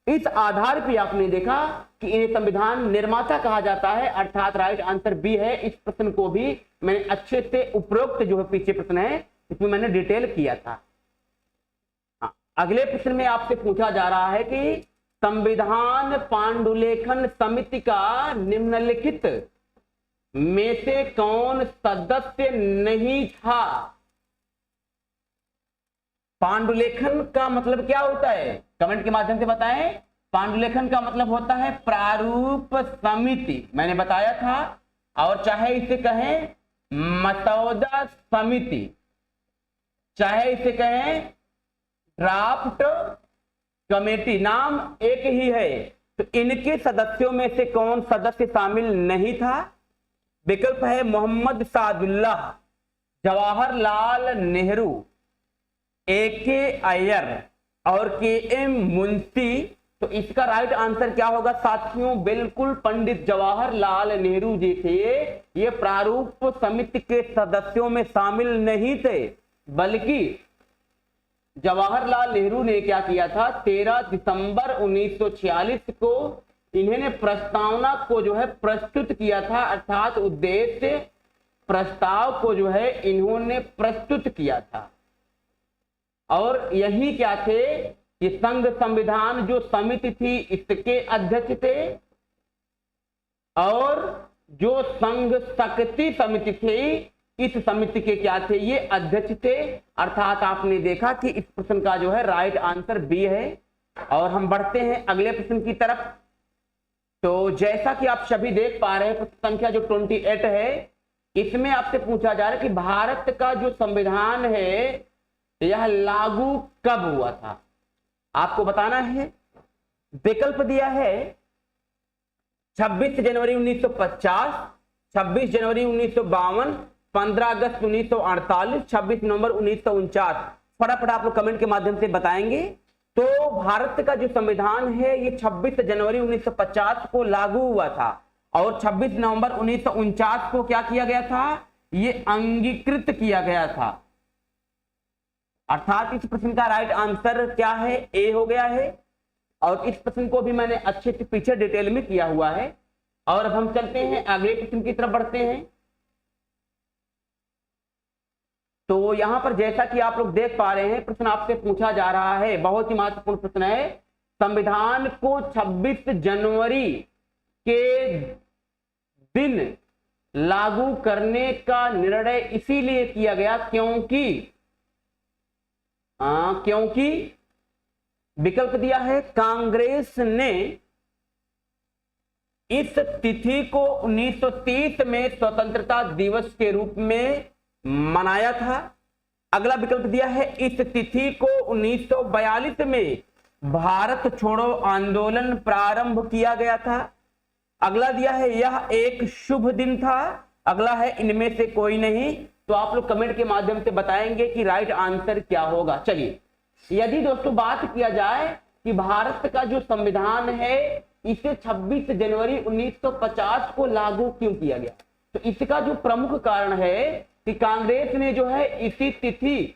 इस आधार पर आपने देखा कि इन्हें संविधान निर्माता कहा जाता है, अर्थात राइट आंसर बी है। इस प्रश्न को भी मैंने अच्छे से उपरोक्त जो है पीछे प्रश्न है इसमें मैंने डिटेल किया था। अगले प्रश्न में आपसे पूछा जा रहा है कि संविधान पांडुलेखन समिति का निम्नलिखित में से कौन सदस्य नहीं था। पांडुलेखन का मतलब क्या होता है, कमेंट के माध्यम से बताएं। पांडुलेखन का मतलब होता है प्रारूप समिति, मैंने बताया था। और चाहे इसे कहें मसौदा समिति, चाहे इसे कहें ड्राफ्ट कमेटी, नाम एक ही है। तो इनके सदस्यों में से कौन सदस्य शामिल नहीं था। विकल्प है मोहम्मद सादुल्लाह, जवाहरलाल नेहरू, ए.के. अय्यर और के.एम. मुंशी। तो इसका राइट आंसर क्या होगा साथियों, बिल्कुल पंडित जवाहरलाल नेहरू जी थे। ये प्रारूप समिति के सदस्यों में शामिल नहीं थे, बल्कि जवाहरलाल नेहरू ने क्या किया था, 13 दिसंबर 1946 को इन्होंने प्रस्तावना को जो है प्रस्तुत किया था, अर्थात उद्देश्य प्रस्ताव को जो है इन्होंने प्रस्तुत किया था। और यही क्या थे, ये संघ संविधान जो समिति थी इसके अध्यक्ष थे। और जो संघ शक्ति समिति थी इस समिति के क्या थे, ये अध्यक्ष थे। अर्थात आपने देखा कि इस प्रश्न का जो है राइट आंसर बी है। और हम बढ़ते हैं अगले प्रश्न की तरफ। तो जैसा कि आप सभी देख पा रहे हैं प्रश्न संख्या जो 28 है, इसमें आपसे पूछा जा रहा है कि भारत का जो संविधान है यह लागू कब हुआ था, आपको बताना है। विकल्प दिया है 26 जनवरी 1950, 26 जनवरी 1952, 15 अगस्त 1948, 26 नवंबर 1949। फटाफट आप लोग कमेंट के माध्यम से बताएंगे। तो भारत का जो संविधान है ये 26 जनवरी 1950 को लागू हुआ था और 26 नवंबर 1949 को क्या किया गया था, ये अंगीकृत किया गया था। अर्थात इस प्रश्न का राइट आंसर क्या है, ए हो गया है। और इस प्रश्न को भी मैंने अच्छे से पीछे डिटेल में किया हुआ है। और अब हम चलते हैं अगले प्रश्न की तरफ बढ़ते हैं। तो यहां पर जैसा कि आप लोग देख पा रहे हैं, प्रश्न आपसे पूछा जा रहा है, बहुत ही महत्वपूर्ण प्रश्न है। संविधान को 26 जनवरी के दिन लागू करने का निर्णय इसीलिए किया गया क्योंकि विकल्प दिया है, कांग्रेस ने इस तिथि को 1930 में स्वतंत्रता दिवस के रूप में मनाया था। अगला विकल्प दिया है, इस तिथि को 1942 में भारत छोड़ो आंदोलन प्रारंभ किया गया था। अगला दिया है, यह एक शुभ दिन था। अगला है, इनमें से कोई नहीं। तो आप लोग कमेंट के माध्यम से बताएंगे कि राइट आंसर क्या होगा। चलिए, यदि दोस्तों बात किया जाए कि भारत का जो संविधान है इसे 26 जनवरी 1950 को लागू क्यों किया गया, तो इसका जो प्रमुख कारण है कि कांग्रेस ने जो है इसी तिथि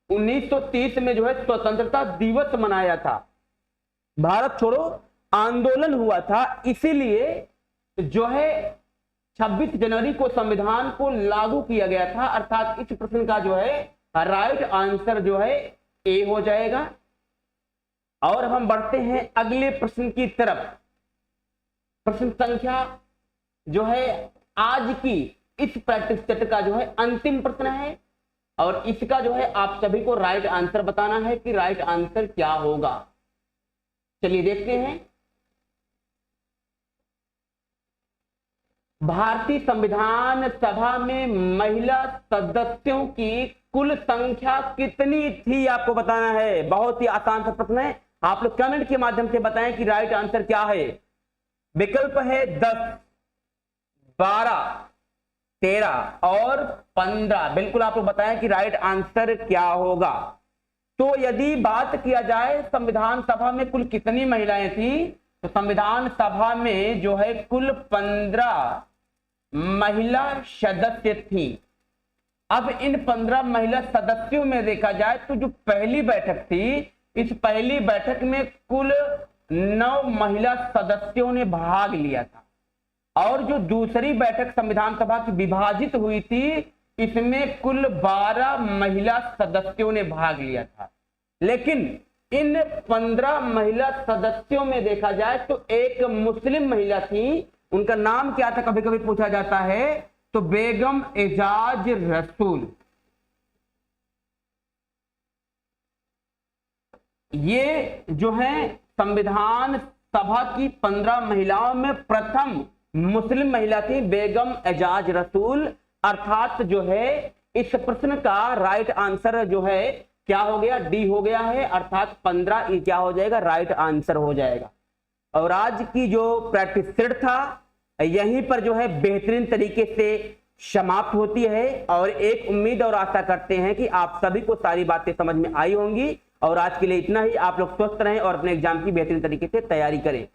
1930 में जो है स्वतंत्रता दिवस मनाया था, भारत छोड़ो आंदोलन हुआ था, इसीलिए जो है 26 जनवरी को संविधान को लागू किया गया था। अर्थात इस प्रश्न का जो है राइट आंसर जो है ए हो जाएगा। और अब हम बढ़ते हैं अगले प्रश्न की तरफ। प्रश्न संख्या जो है आज की इस प्रैक्टिस सेट का जो है अंतिम प्रश्न है, और इसका जो है आप सभी को राइट आंसर बताना है कि राइट आंसर क्या होगा। चलिए देखते हैं। भारतीय संविधान सभा में महिला सदस्यों की कुल संख्या कितनी थी, आपको बताना है। बहुत ही आसान सा प्रश्न है, आप लोग कमेंट के माध्यम से बताएं कि राइट आंसर क्या है। विकल्प है 10, 12, 13 और 15। बिल्कुल आप लोग बताएं कि राइट आंसर क्या होगा। तो यदि बात किया जाए संविधान सभा में कुल कितनी महिलाएं थी, तो संविधान सभा में जो है कुल 15 महिला सदस्य थी। अब इन 15 महिला सदस्यों में देखा जाए तो जो पहली बैठक थी, इस पहली बैठक में कुल 9 महिला सदस्यों ने भाग लिया था, और जो दूसरी बैठक संविधान सभा की विभाजित हुई थी, इसमें कुल 12 महिला सदस्यों ने भाग लिया था। लेकिन इन 15 महिला सदस्यों में देखा जाए तो एक मुस्लिम महिला थी, उनका नाम क्या था कभी कभी पूछा जाता है, तो बेगम एजाज रसूल। ये जो है संविधान सभा की 15 महिलाओं में प्रथम मुस्लिम महिला थी, बेगम एजाज रसूल। अर्थात जो है इस प्रश्न का राइट आंसर जो है क्या हो गया, डी हो गया है। अर्थात 15 ये क्या हो जाएगा, राइट आंसर हो जाएगा। और आज की जो प्रैक्टिस सेट था यहीं पर जो है बेहतरीन तरीके से समाप्त होती है, और एक उम्मीद और आशा करते हैं कि आप सभी को सारी बातें समझ में आई होंगी। और आज के लिए इतना ही। आप लोग स्वस्थ रहें और अपने एग्जाम की बेहतरीन तरीके से तैयारी करें।